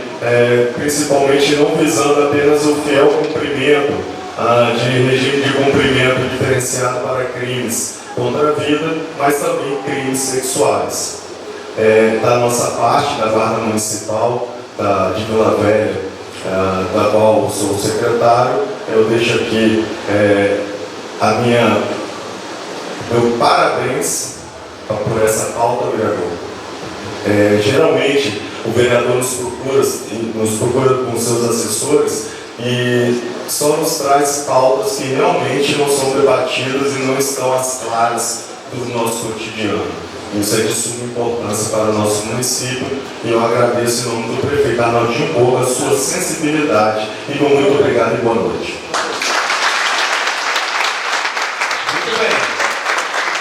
principalmente não visando apenas o fiel cumprimento de regime de cumprimento diferenciado para crimes contra a vida, mas também crimes sexuais. Da nossa parte, da Guarda Municipal de Vila Velha, da qual eu sou secretário, eu deixo aqui meu parabéns por essa pauta, vereador. Geralmente, o vereador nos procura com seus assessores e só nos traz pautas que realmente não são debatidas e não estão às claras do nosso cotidiano. Isso é de suma importância para o nosso município e eu agradeço em nome do prefeito Arnaldinho Borba a sua sensibilidade e muito obrigado e boa noite. Muito bem.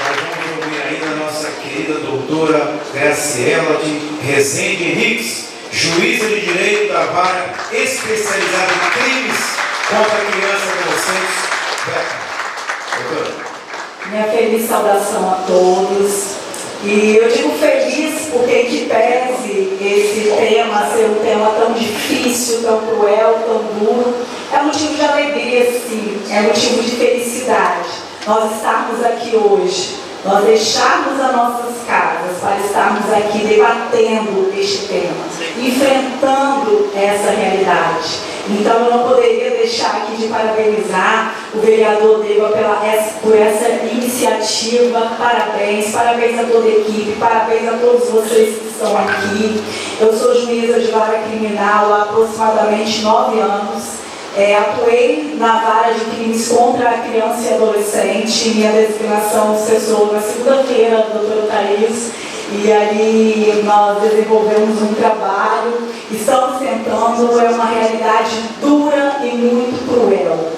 Nós vamos ouvir ainda a nossa querida doutora Graciela de Rezende Henriques, juíza de direito da vara especializada em crimes contra crianças e adolescentes. Doutora. Minha feliz saudação a todos. E eu digo feliz porque, em que pese esse tema ser um tema tão difícil, tão cruel, tão duro, é motivo de alegria, sim, é motivo de felicidade. Nós estarmos aqui hoje, nós deixarmos as nossas casas para estarmos aqui debatendo este tema, enfrentando essa realidade. Então, eu não poderia deixar aqui de parabenizar o vereador Deva por essa iniciativa. Parabéns, parabéns a toda a equipe, parabéns a todos vocês que estão aqui. Eu sou juíza de vara criminal há aproximadamente 9 anos. Atuei na vara de crimes contra a criança e adolescente. Minha designação cessou na segunda-feira, doutora Thaís. E ali nós desenvolvemos um trabalho, estamos tentando, é uma realidade dura e muito cruel.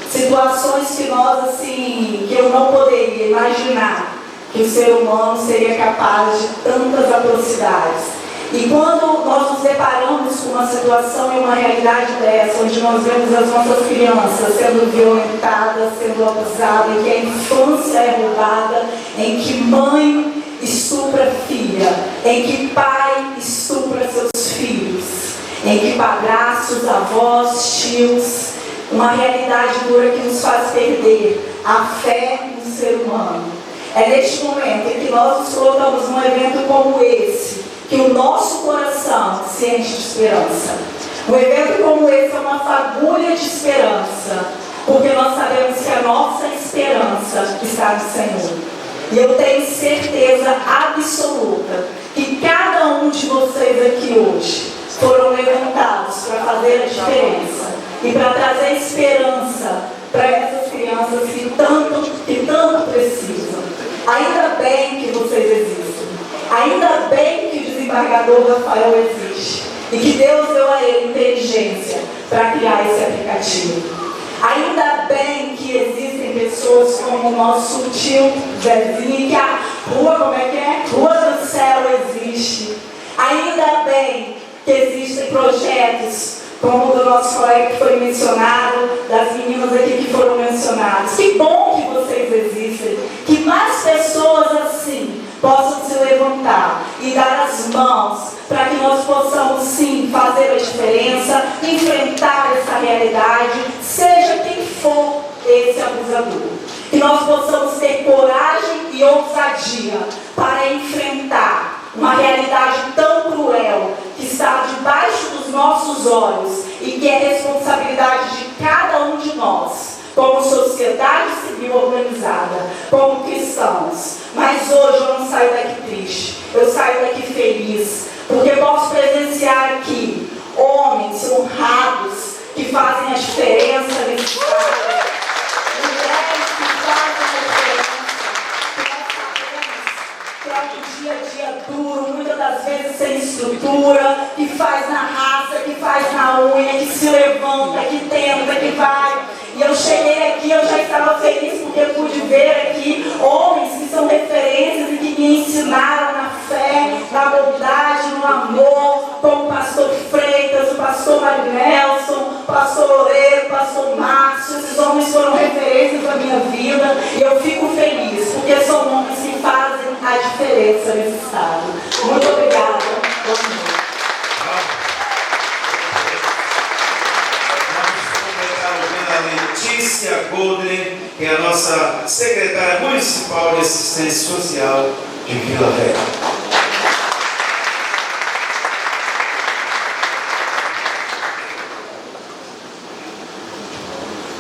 Situações que nós, assim, que eu não poderia imaginar que o ser humano seria capaz de tantas atrocidades. E quando nós nos deparamos com uma situação e uma realidade dessa, onde nós vemos as nossas crianças sendo violentadas, sendo abusadas, em que a infância é roubada, em que mãe estupra filha, em que pai estupra seus filhos, em que padrastos, avós, tios, uma realidade dura que nos faz perder a fé no ser humano. É neste momento em que nós nos colocamos num evento como esse, que o nosso coração se enche de esperança. Um evento como esse é uma fagulha de esperança, porque nós sabemos que a nossa esperança está no Senhor. E eu tenho certeza absoluta que cada um de vocês aqui hoje foram levantados para fazer a diferença e para trazer esperança para essas crianças que tanto precisam. Ainda bem que vocês existem. Ainda bem que o desembargador Rafael existe e que Deus deu a ele inteligência para criar esse aplicativo. Ainda bem que existem pessoas como o nosso tio Zezinho, que a rua, Rua do Céu existe. Ainda bem que existem projetos como o do nosso colega que foi mencionado, das meninas aqui que foram mencionadas. Que bom que vocês existem, que mais pessoas assim possam se levantar e dar as mãos para que nós possamos sim fazer a diferença, enfrentar essa realidade, seja quem for esse abusador. Que nós possamos ter coragem e ousadia para enfrentar uma realidade tão cruel que está debaixo dos nossos olhos e que é responsabilidade de cada um de nós, como sociedade civil organizada, como cristãos. Mas hoje eu não saio daqui triste, eu saio daqui feliz, porque posso presenciar aqui homens honrados que fazem a diferença nesse estado, mulheres que fazem a diferença, que nós sabemos que é um dia a dia duro, muitas das vezes sem estrutura, que faz na raça, que faz na unha, que se levanta, que tenta, que vai. E eu cheguei aqui, eu já estava feliz porque pude ver aqui homens que são referências e que me ensinaram na fé, na bondade, no amor, como o pastor Freitas, o pastor Mário Nelson, o pastor Loureiro, o pastor Márcio. Esses homens foram referências da minha vida e eu fico feliz porque são homens que fazem a diferença nesse estado. Muito obrigada. Boa noite. Letícia Patrícia Goldner, que é a nossa secretária municipal de assistência social de Vila Velha.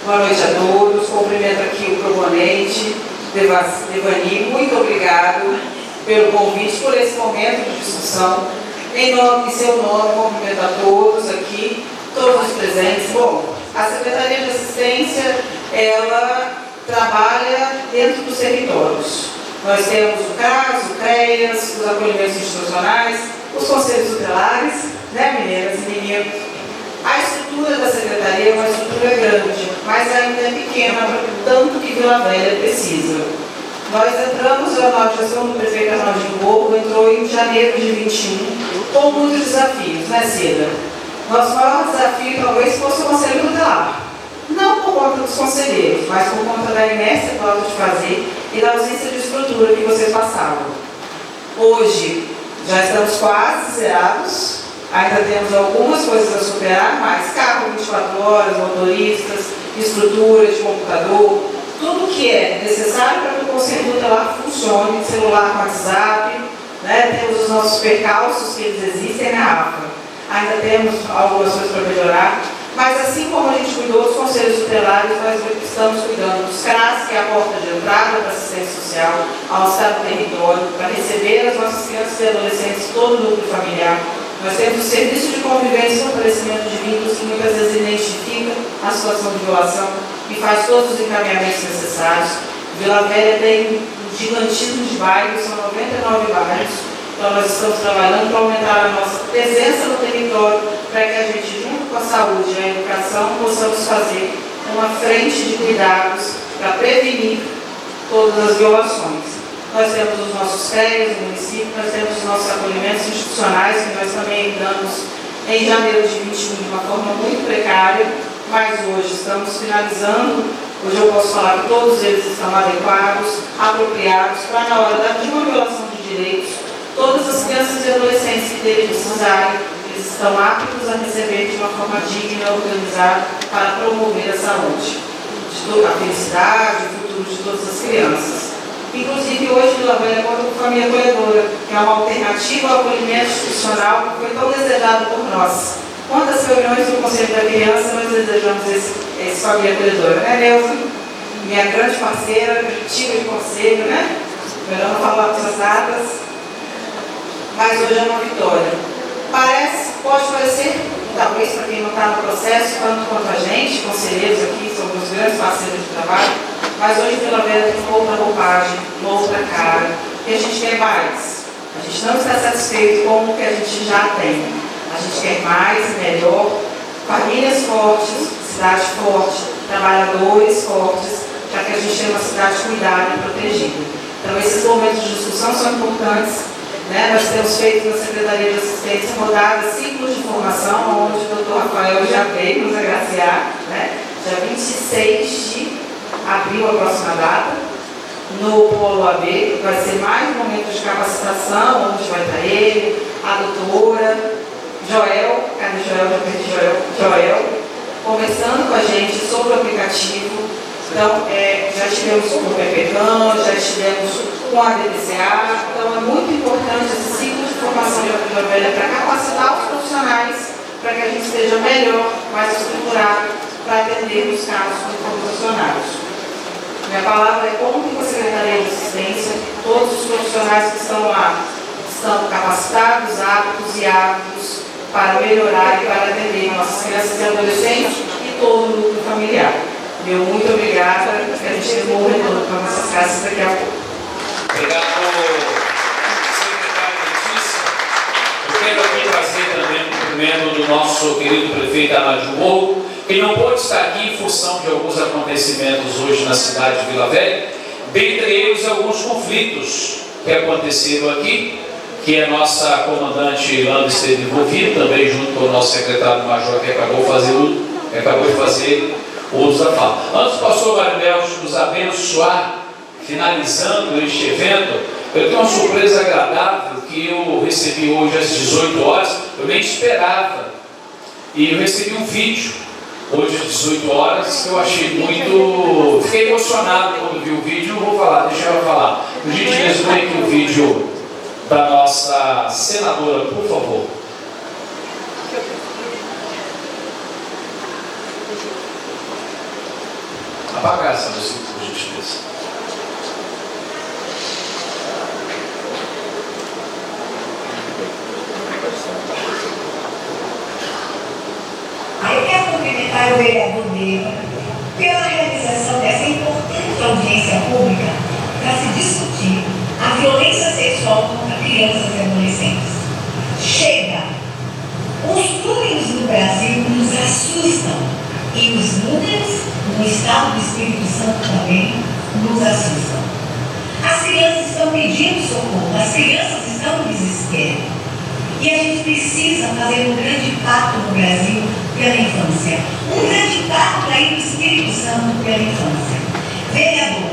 Boa noite a todos, cumprimento aqui o proponente, Devani, muito obrigado pelo convite, por esse momento de discussão. Em seu nome, cumprimento a todos aqui, todos os presentes. Bom, a Secretaria de Assistência, ela trabalha dentro dos territórios. Nós temos o CRAS, o CREAS, os acolhimentos institucionais, os conselhos tutelares, né, meninas e meninos? A estrutura da Secretaria é uma estrutura grande, mas ainda é pequena, tanto que Vila Velha precisa. Nós entramos, a gestão do prefeito Arnaldinho Borgo entrou em janeiro de 21, com muitos desafios, né, Cida? Nosso maior desafio talvez fosse o Conselho Tutelar. Não por conta dos conselheiros, mas por conta da inércia do ato de fazer e da ausência de estrutura que vocês passavam. Hoje, já estamos quase zerados. Ainda temos algumas coisas a superar, mas carro 24 horas, motoristas, estrutura de computador, tudo que é necessário para que o Conselho Tutelar funcione, celular, WhatsApp, né? Temos os nossos percalços que eles existem na AFA. Ainda temos algumas coisas para melhorar, mas assim como a gente cuidou dos conselhos tutelares, nós estamos cuidando dos CRAS, que é a porta de entrada para a assistência social, ao estado do território, para receber as nossas crianças e adolescentes, todo o núcleo familiar. Nós temos o serviço de convivência e fortalecimento de vínculos que muitas vezes identifica a situação de violação e faz todos os encaminhamentos necessários. Vila Velha tem um gigantismo de bairros, são 99 bairros, então nós estamos trabalhando para aumentar a nossa presença no território, para que a gente, junto com a saúde e a educação, possamos fazer uma frente de cuidados para prevenir todas as violações. Nós temos os nossos CREAs no município, nós temos os nossos acolhimentos institucionais, que nós também entramos em janeiro de 21 de uma forma muito precária, mas hoje estamos finalizando. Hoje eu posso falar que todos eles estão adequados, apropriados, para na hora de uma violação de direitos, todas as crianças e adolescentes que deles precisarem, eles estão aptos a receber de uma forma digna e organizada para promover a saúde, a felicidade, o futuro de todas as crianças. Inclusive, hoje, Vila Velha conta com Família Acolhedora, que é uma alternativa ao acolhimento institucional que foi tão desejado por nós. Quantas reuniões do Conselho da Criança nós desejamos esse Família Acolhedora, né, Neuza? Minha grande parceira, tia de conselho, né? Melhor não falar outras datas, mas hoje é uma vitória. Pode parecer, talvez para quem não está no processo, tanto quanto a gente, conselheiros aqui, somos os grandes parceiros de trabalho, mas hoje Vila Velha tem uma outra roupagem, uma outra cara, e a gente quer mais. A gente não está satisfeito com o que a gente já tem. A gente quer mais e melhor, famílias fortes, cidade forte, trabalhadores fortes, para que a gente tenha uma cidade cuidada e protegida. Então, esses momentos de discussão são importantes. Né? Nós temos feito na Secretaria de Assistência rodadas, ciclos de formação, onde o Dr. Rafael já veio nos agraciar, né? Dia 26 de abril, a próxima data, no Polo AB, vai ser mais um momento de capacitação, onde vai estar ele, a doutora Joel, cadê Joel? Já perdi Joel, conversando com a gente sobre o aplicativo. Então, já estivemos com o PPCAM, já estivemos com a DPCA, então é muito importante esse ciclo de formação de Vila Velha para capacitar os profissionais, para que a gente esteja melhor, mais estruturado, para atender os casos convencionados. Minha palavra é contem com a Secretaria de Assistência, todos os profissionais que estão lá estão capacitados, aptos e aptos para melhorar e para atender nossas crianças e adolescentes e todo o núcleo familiar. Meu muito obrigada, que a gente tenha um bom retorno para nossas casas daqui a pouco. Obrigado, secretário Letícia. Eu quero aqui trazer também o cumprimento do nosso querido prefeito Arnaldinho Borgo, que não pôde estar aqui em função de alguns acontecimentos hoje na cidade de Vila Velha, dentre eles alguns conflitos que aconteceram aqui, que a nossa comandante Ilana esteve envolvida, também junto com o nosso secretário-major, que acabou de fazer uso da fala. Antes do pastor Marinel nos abençoar, finalizando este evento, eu tenho uma surpresa agradável que eu recebi hoje às 18 horas, eu nem esperava. E eu recebi um vídeo hoje às 18 horas, que eu achei muito... Fiquei emocionado quando vi o vídeo, não vou falar, deixa ela falar. Por gentileza, põe aqui o vídeo da nossa senadora, por favor. Apagar essa música, por gentileza. Eu quero cumprimentar o vereador Neva pela realização dessa importante audiência pública para se discutir a violência sexual contra crianças e adolescentes. Chega! Os números no Brasil nos assustam e os números no estado do Espírito Santo também nos assustam. As crianças estão pedindo socorro, as crianças estão no desespero. E a gente precisa fazer um grande pacto no Brasil pela infância. Um grande pacto aí no Espírito Santo pela infância. Vereador,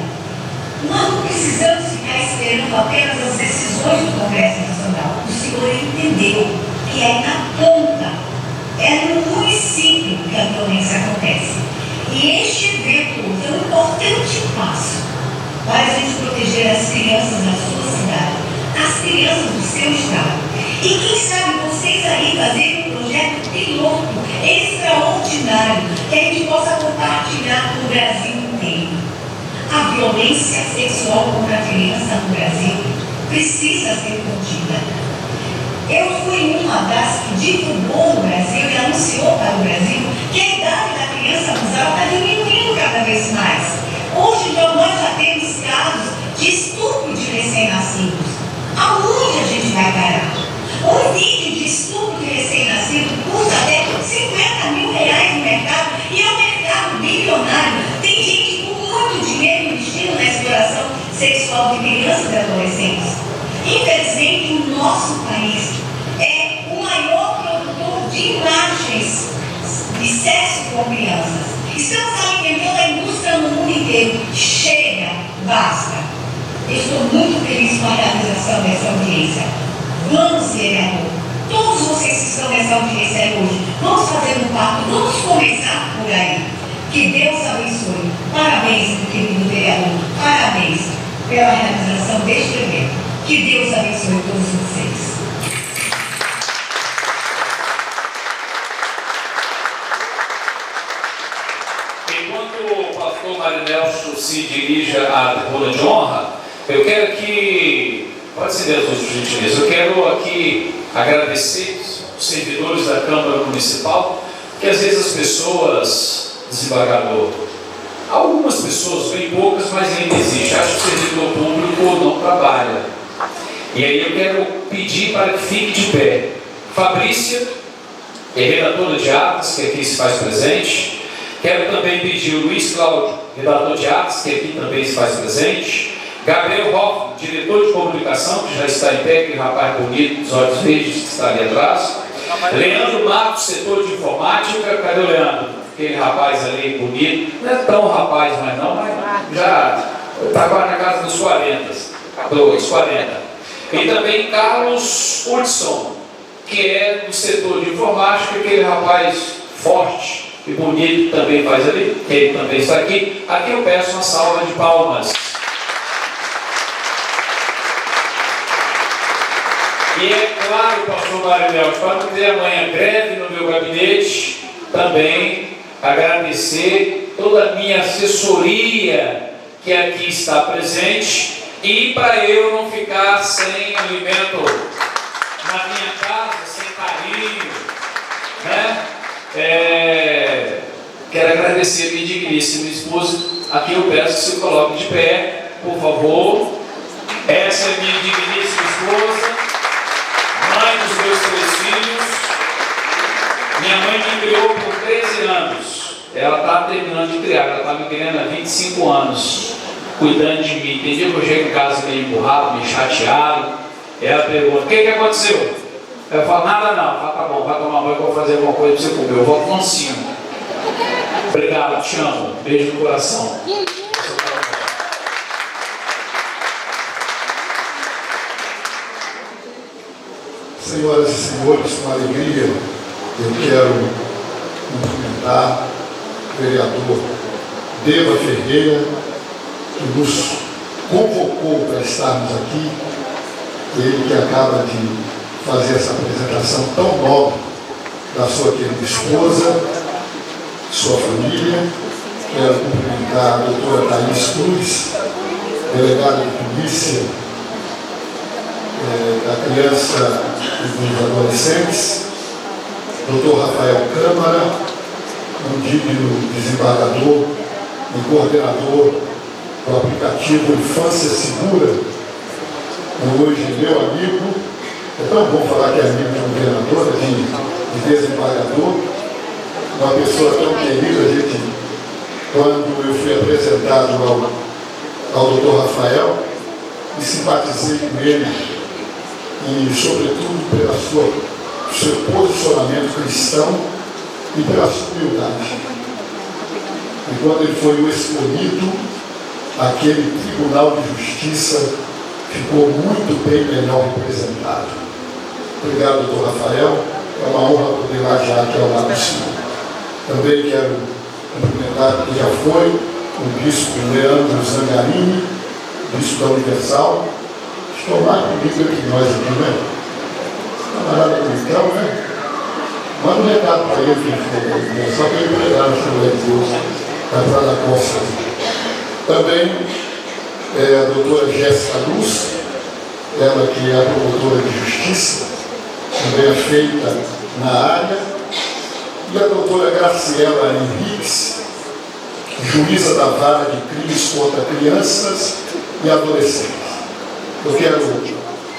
nós não precisamos ficar esperando apenas as decisões do Congresso Nacional. O senhor entendeu que é na ponta, é no município que a violência acontece. E este evento é um importante passo para a gente proteger as crianças da sua cidade, as crianças do seu estado. E quem sabe vocês aí fazerem um projeto piloto extraordinário que a gente possa compartilhar com o Brasil inteiro. A violência sexual contra a criança no Brasil precisa ser contida. Eu fui uma das que divulgou no Brasil e anunciou para o Brasil que a idade da criança abusada está diminuindo cada vez mais. Hoje nós já temos casos de estupro de recém-nascidos. Aonde a gente vai parar? Um vídeo de estupro de recém-nascido custa até R$50 mil no mercado e é um mercado bilionário. Tem gente com muito dinheiro investindo na exploração sexual de crianças e adolescentes. Infelizmente, o nosso país é o maior produtor de imagens de sexo com crianças. Estamos alimentando a indústria no mundo inteiro. Chega, basta. Eu estou muito feliz com a realização dessa audiência. Vamos, vereador, todos vocês que estão nessa audiência aí hoje, vamos fazer um pacto, vamos começar por aí. Que Deus abençoe. Parabéns, meu querido vereador, parabéns pela realização deste evento. Que Deus abençoe todos vocês. Enquanto o pastor Mário Nelson se dirige à tribuna de honra, eu quero que... Pode ser Deus, por gentileza. Eu quero aqui agradecer os servidores da Câmara Municipal, que às vezes as pessoas, desembargador, algumas pessoas, bem poucas, mas ainda existe, acham que o servidor público não trabalha. E aí eu quero pedir para que fique de pé. Fabrícia, que é redatora de atas, que aqui se faz presente. Quero também pedir o Luiz Cláudio, redator de atas, que aqui também se faz presente. Gabriel Hoffman, diretor de comunicação, que já está em pé, aquele rapaz bonito, dos olhos verdes, que está ali atrás. Leandro Marcos, setor de informática. Cadê o Leandro? Aquele rapaz ali bonito. Não é tão rapaz, mas não, mas já está agora na casa dos 40. E também Carlos Hudson, que é do setor de informática, aquele rapaz forte e bonito que também faz ali, que ele também está aqui. Aqui eu peço uma salva de palmas. E é claro, pastor Mário Nelson, para não ter amanhã greve no meu gabinete, também agradecer toda a minha assessoria que aqui está presente, e para eu não ficar sem alimento na minha casa, sem carinho, né? Quero agradecer a minha digníssima esposa. Aqui eu peço que se coloque de pé, por favor. Essa é minha digníssima esposa, mãe dos meus 3 filhos. Minha mãe me criou por 13 anos. Ela está terminando de criar, ela está me criando há 25 anos, cuidando de mim. Tem dia que eu chego em casa meio emburrado, meio chateado. Ela pergunta: o que aconteceu? Eu falo: nada não. Ela: tá bom, vai tomar banho, que eu vou fazer alguma coisa para você comer. Eu volto mansinho. Obrigado, te amo. Beijo no coração. Senhoras e senhores, com alegria, eu quero cumprimentar vereador Deva Ferreira, que nos convocou para estarmos aqui, ele que acaba de fazer essa apresentação tão nobre da sua querida esposa, sua família. Quero cumprimentar a doutora Thaís Cruz, delegada de polícia da criança e dos adolescentes, doutor Rafael Câmara, um digno desembargador e coordenador do aplicativo Infância Segura, hoje meu amigo. É tão bom falar que é amigo de um governador, de desembargador, uma pessoa tão querida. Gente, quando eu fui apresentado ao doutor Rafael, me simpatizei com ele e, sobretudo, pelo seu posicionamento cristão e pela sua humildade. E quando ele foi o escolhido, aquele Tribunal de Justiça ficou muito bem melhor representado. Obrigado, doutor Rafael. É uma honra poder lajar aqui ao lado do senhor. Também quero cumprimentar, que já foi, o bispo Leandro Zangarini, bispo da Universal. Estou mais comigo que nós aqui, né? Camarada cristão, né? Manda um recado para ele, que só para ele pregar no Senhor de Deus, na Praia da Costa. Também a doutora Jéssica Luz, ela que é a promotora de justiça, também é feita na área, e a doutora Graciela Henriques, juíza da vara de crimes contra crianças e adolescentes. Eu quero,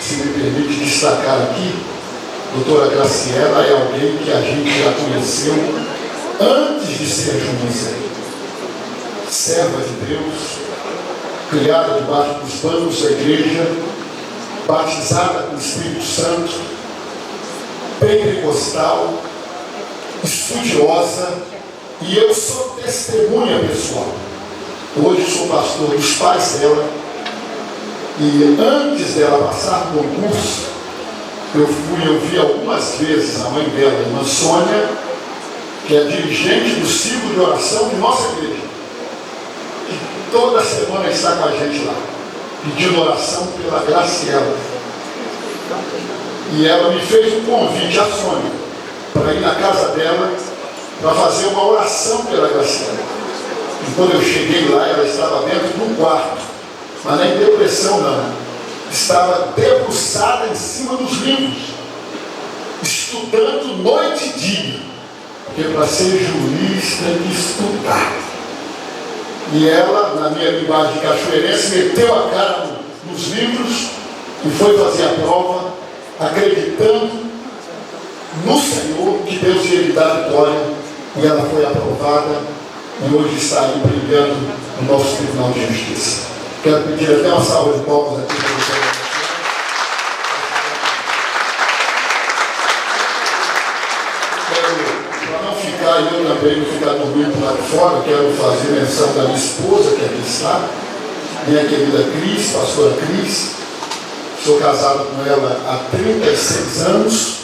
se me permite, destacar aqui, doutora Graciela é alguém que a gente já conheceu antes de ser juíza, serva de Deus, criada debaixo dos bancos da igreja, batizada com o Espírito Santo, pentecostal, estudiosa, e eu sou testemunha pessoal. Hoje sou pastor dos pais dela, e antes dela passar no concurso, eu vi algumas vezes a mãe dela, a irmã Sônia, que é dirigente do ciclo de oração de nossa igreja, e toda semana está com a gente lá, pedindo oração pela Graciela. E ela me fez um convite, a Sônia, para ir na casa dela, para fazer uma oração pela Graciela. E quando eu cheguei lá, ela estava dentro de um quarto, mas não em depressão não, estava debruçada em cima dos livros, estudando noite e dia, porque para ser juiz tem que estudar. E ela, na minha linguagem cachoeirense, meteu a cara nos livros e foi fazer a prova, acreditando no Senhor, que Deus ia lhe dar vitória, e ela foi aprovada e hoje está aí brilhando no nosso Tribunal de Justiça. Quero pedir até uma salva de palmas aqui para você. Para não ficar, eu também não ficar dormindo lá de fora, quero fazer menção da minha esposa, que aqui está, minha querida Cris, pastora Cris. Sou casado com ela há 36 anos,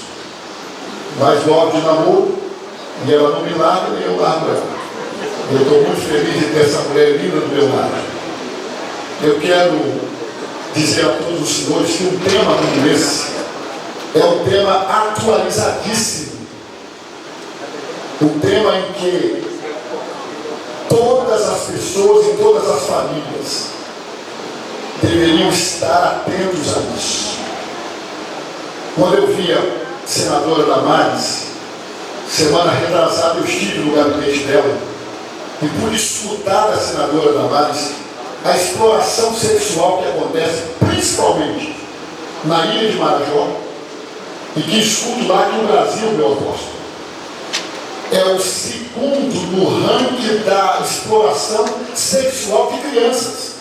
mais 9 de namoro, e ela não me larga, nem eu largo ela. Eu estou muito feliz de ter essa mulher linda do meu lado. Eu quero dizer a todos os senhores que um tema como esse é um tema atualizadíssimo. Um tema em que todas as pessoas e todas as famílias deveriam estar atentos a isso. Quando eu vi a senadora Damares, semana retrasada eu estive no gabinete dela e pude escutar da senadora Damares a exploração sexual que acontece principalmente na ilha de Marajó, e que escuto lá que no Brasil, meu apóstolo, é o segundo no ranking da exploração sexual de crianças.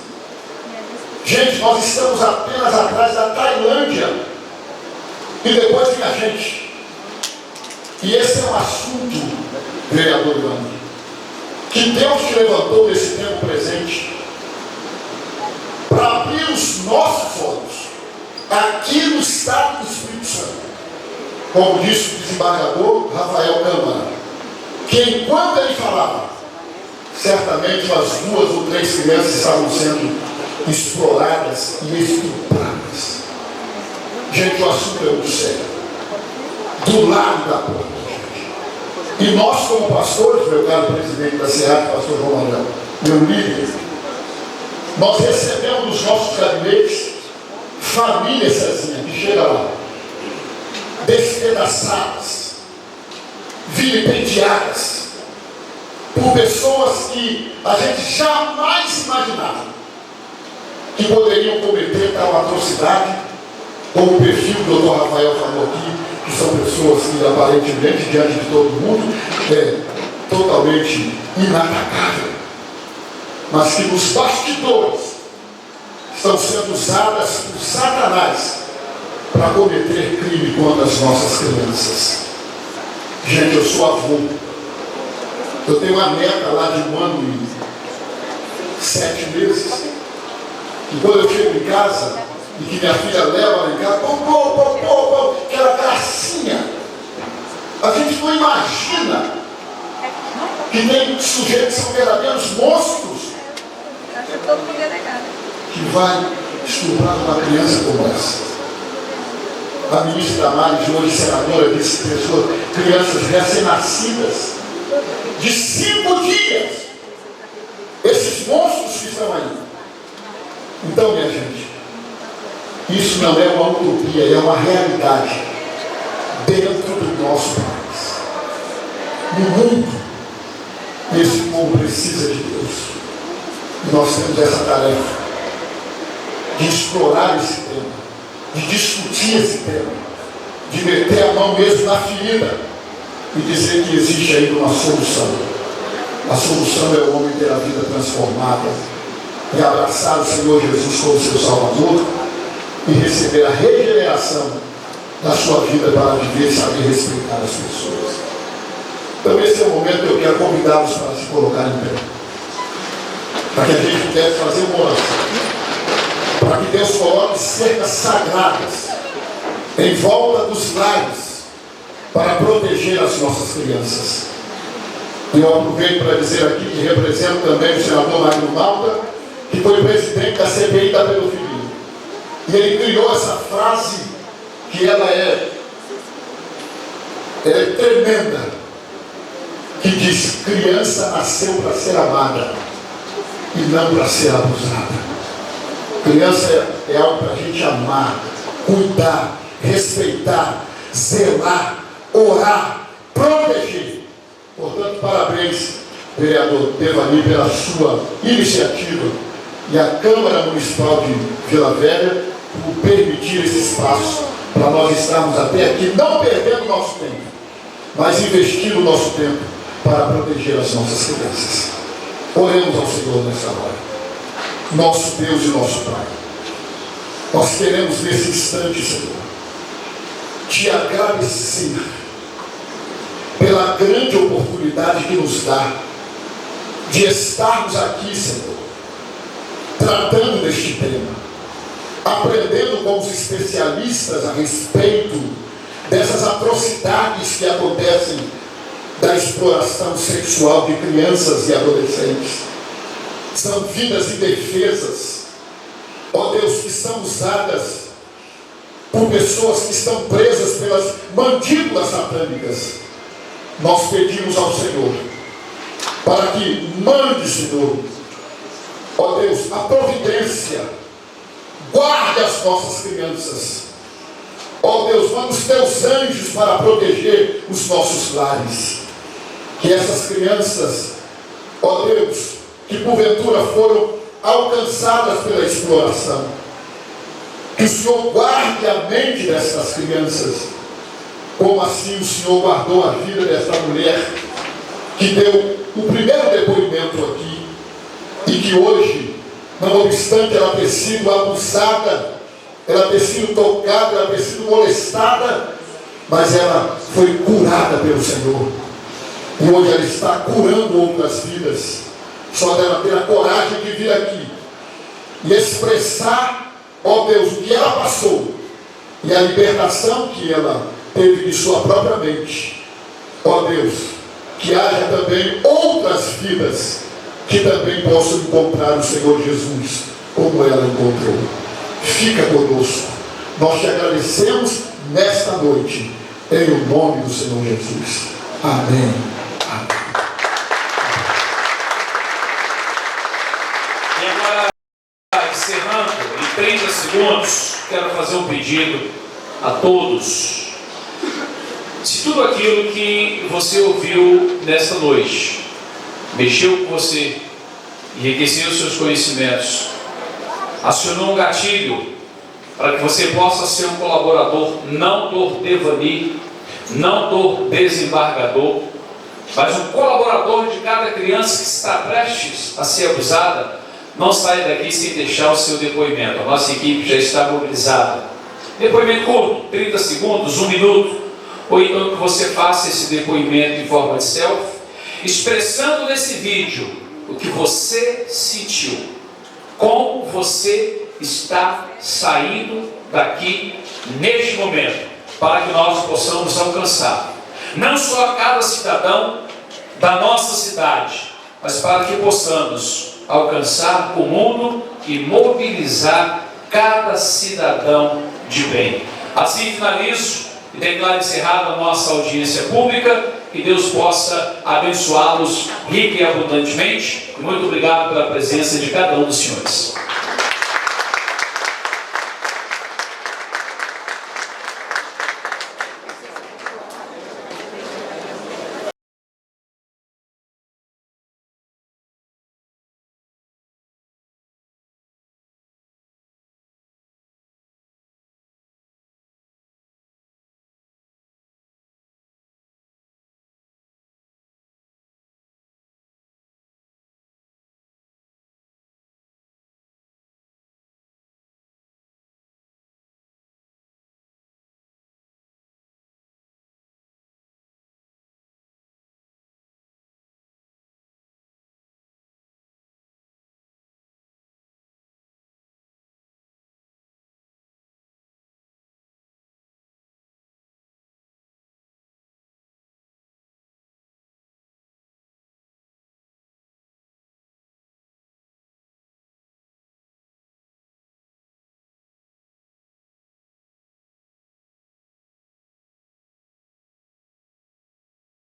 Gente, nós estamos apenas atrás da Tailândia e depois vem a gente. E esse é um assunto, vereador Ivani, que Deus te levantou nesse tempo presente para abrir os nossos olhos aqui no estado do Espírito Santo. Como disse o desembargador Rafael Câmara, que enquanto ele falava, certamente umas 2 ou 3 crianças estavam sendo exploradas e estupradas. Gente, o assunto é muito sério. Do lado da porta, gente. E nós, como pastores, meu caro presidente da SEAD, pastor João Manuel, meu líder, nós recebemos nos nossos gabinetes famílias, Cezinha, que chegam lá, despedaçadas, vilipendiadas, por pessoas que a gente jamais imaginava que poderiam cometer tal atrocidade, como o perfil do Dr. Rafael falou aqui, que são pessoas que aparentemente, diante de todo mundo, é totalmente inatacável, mas que nos bastidores estão sendo usadas por Satanás para cometer crime contra as nossas crianças. Gente, eu sou avô. Eu tenho uma neta lá de 1 ano e 7 meses. E quando eu chego em casa, e que minha filha leva ela em casa, aquela gracinha. A gente não imagina que tem sujeitos que são verdadeiros monstros que vai estuprar uma criança como essa. A ministra Damares, hoje senadora, disse que crianças recém-nascidas de 5 dias, esses monstros que estão aí. Então, minha gente, isso não é uma utopia, é uma realidade dentro do nosso país. No mundo, esse povo precisa de Deus. E nós temos essa tarefa de explorar esse tema, de discutir esse tema, de meter a mão mesmo na ferida e dizer que existe ainda uma solução. A solução é o homem ter a vida transformada e abraçar o Senhor Jesus como seu Salvador e receber a regeneração da sua vida para viver e saber respeitar as pessoas. Então esse é o momento que eu quero convidá-los para se colocar em pé, para que a gente pudesse fazer uma oração, para que Deus coloque cercas sagradas em volta dos lares para proteger as nossas crianças. E eu aproveito para dizer aqui que represento também o senador Magno Malta, que foi presidente da CPI da pedofilia. E ele criou essa frase que ela é tremenda, que diz: criança nasceu para ser amada e não para ser abusada. Criança é algo para a gente amar, cuidar, respeitar, zelar, orar, proteger. Portanto, parabéns, vereador Devani, pela sua iniciativa, e a Câmara Municipal de Vila Velha por permitir esse espaço para nós estarmos até aqui, não perdendo o nosso tempo, mas investindo o nosso tempo para proteger as nossas crianças. Oremos ao Senhor nessa hora. Nosso Deus e nosso Pai, nós queremos nesse instante, Senhor, te agradecer pela grande oportunidade que nos dá de estarmos aqui, Senhor, tratando deste tema, aprendendo com os especialistas a respeito dessas atrocidades que acontecem da exploração sexual de crianças e adolescentes. São vidas indefesas, ó Deus, que são usadas por pessoas que estão presas pelas mandíbulas satânicas. Nós pedimos ao Senhor para que mande, Senhor, ó Deus, a providência, guarde as nossas crianças, ó Deus, manda os teus anjos para proteger os nossos lares, que essas crianças, ó Deus, que porventura foram alcançadas pela exploração, que o Senhor guarde a mente dessas crianças, como assim o Senhor guardou a vida dessa mulher que deu o primeiro depoimento aqui, e que hoje, não obstante ela ter sido abusada, ela ter sido tocada, ela ter sido molestada, mas ela foi curada pelo Senhor, e hoje ela está curando outras vidas. Só dela ter a coragem de vir aqui e expressar, ó Deus, o que ela passou e a libertação que ela teve de sua própria mente. Ó Deus, que haja também outras vidas que também possam encontrar o Senhor Jesus como ela encontrou. Fica conosco. Nós te agradecemos nesta noite, em o nome do Senhor Jesus. Amém. E agora, encerrando, em 30 segundos, quero fazer um pedido a todos. Se tudo aquilo que você ouviu nesta noite mexeu com você, enriqueceu os seus conhecimentos, acionou um gatilho para que você possa ser um colaborador, não do Devani, não do desembargador, mas um colaborador de cada criança que está prestes a ser abusada, não saia daqui sem deixar o seu depoimento. A nossa equipe já está mobilizada. Depoimento curto, 30 segundos, 1 minuto, ou então que você faça esse depoimento em forma de selfie, expressando nesse vídeo o que você sentiu, como você está saindo daqui neste momento, para que nós possamos alcançar não só cada cidadão da nossa cidade, mas para que possamos alcançar o mundo e mobilizar cada cidadão de bem. Assim finalizo e declaro encerrada a nossa audiência pública. Que Deus possa abençoá-los rica e abundantemente. Muito obrigado pela presença de cada um dos senhores.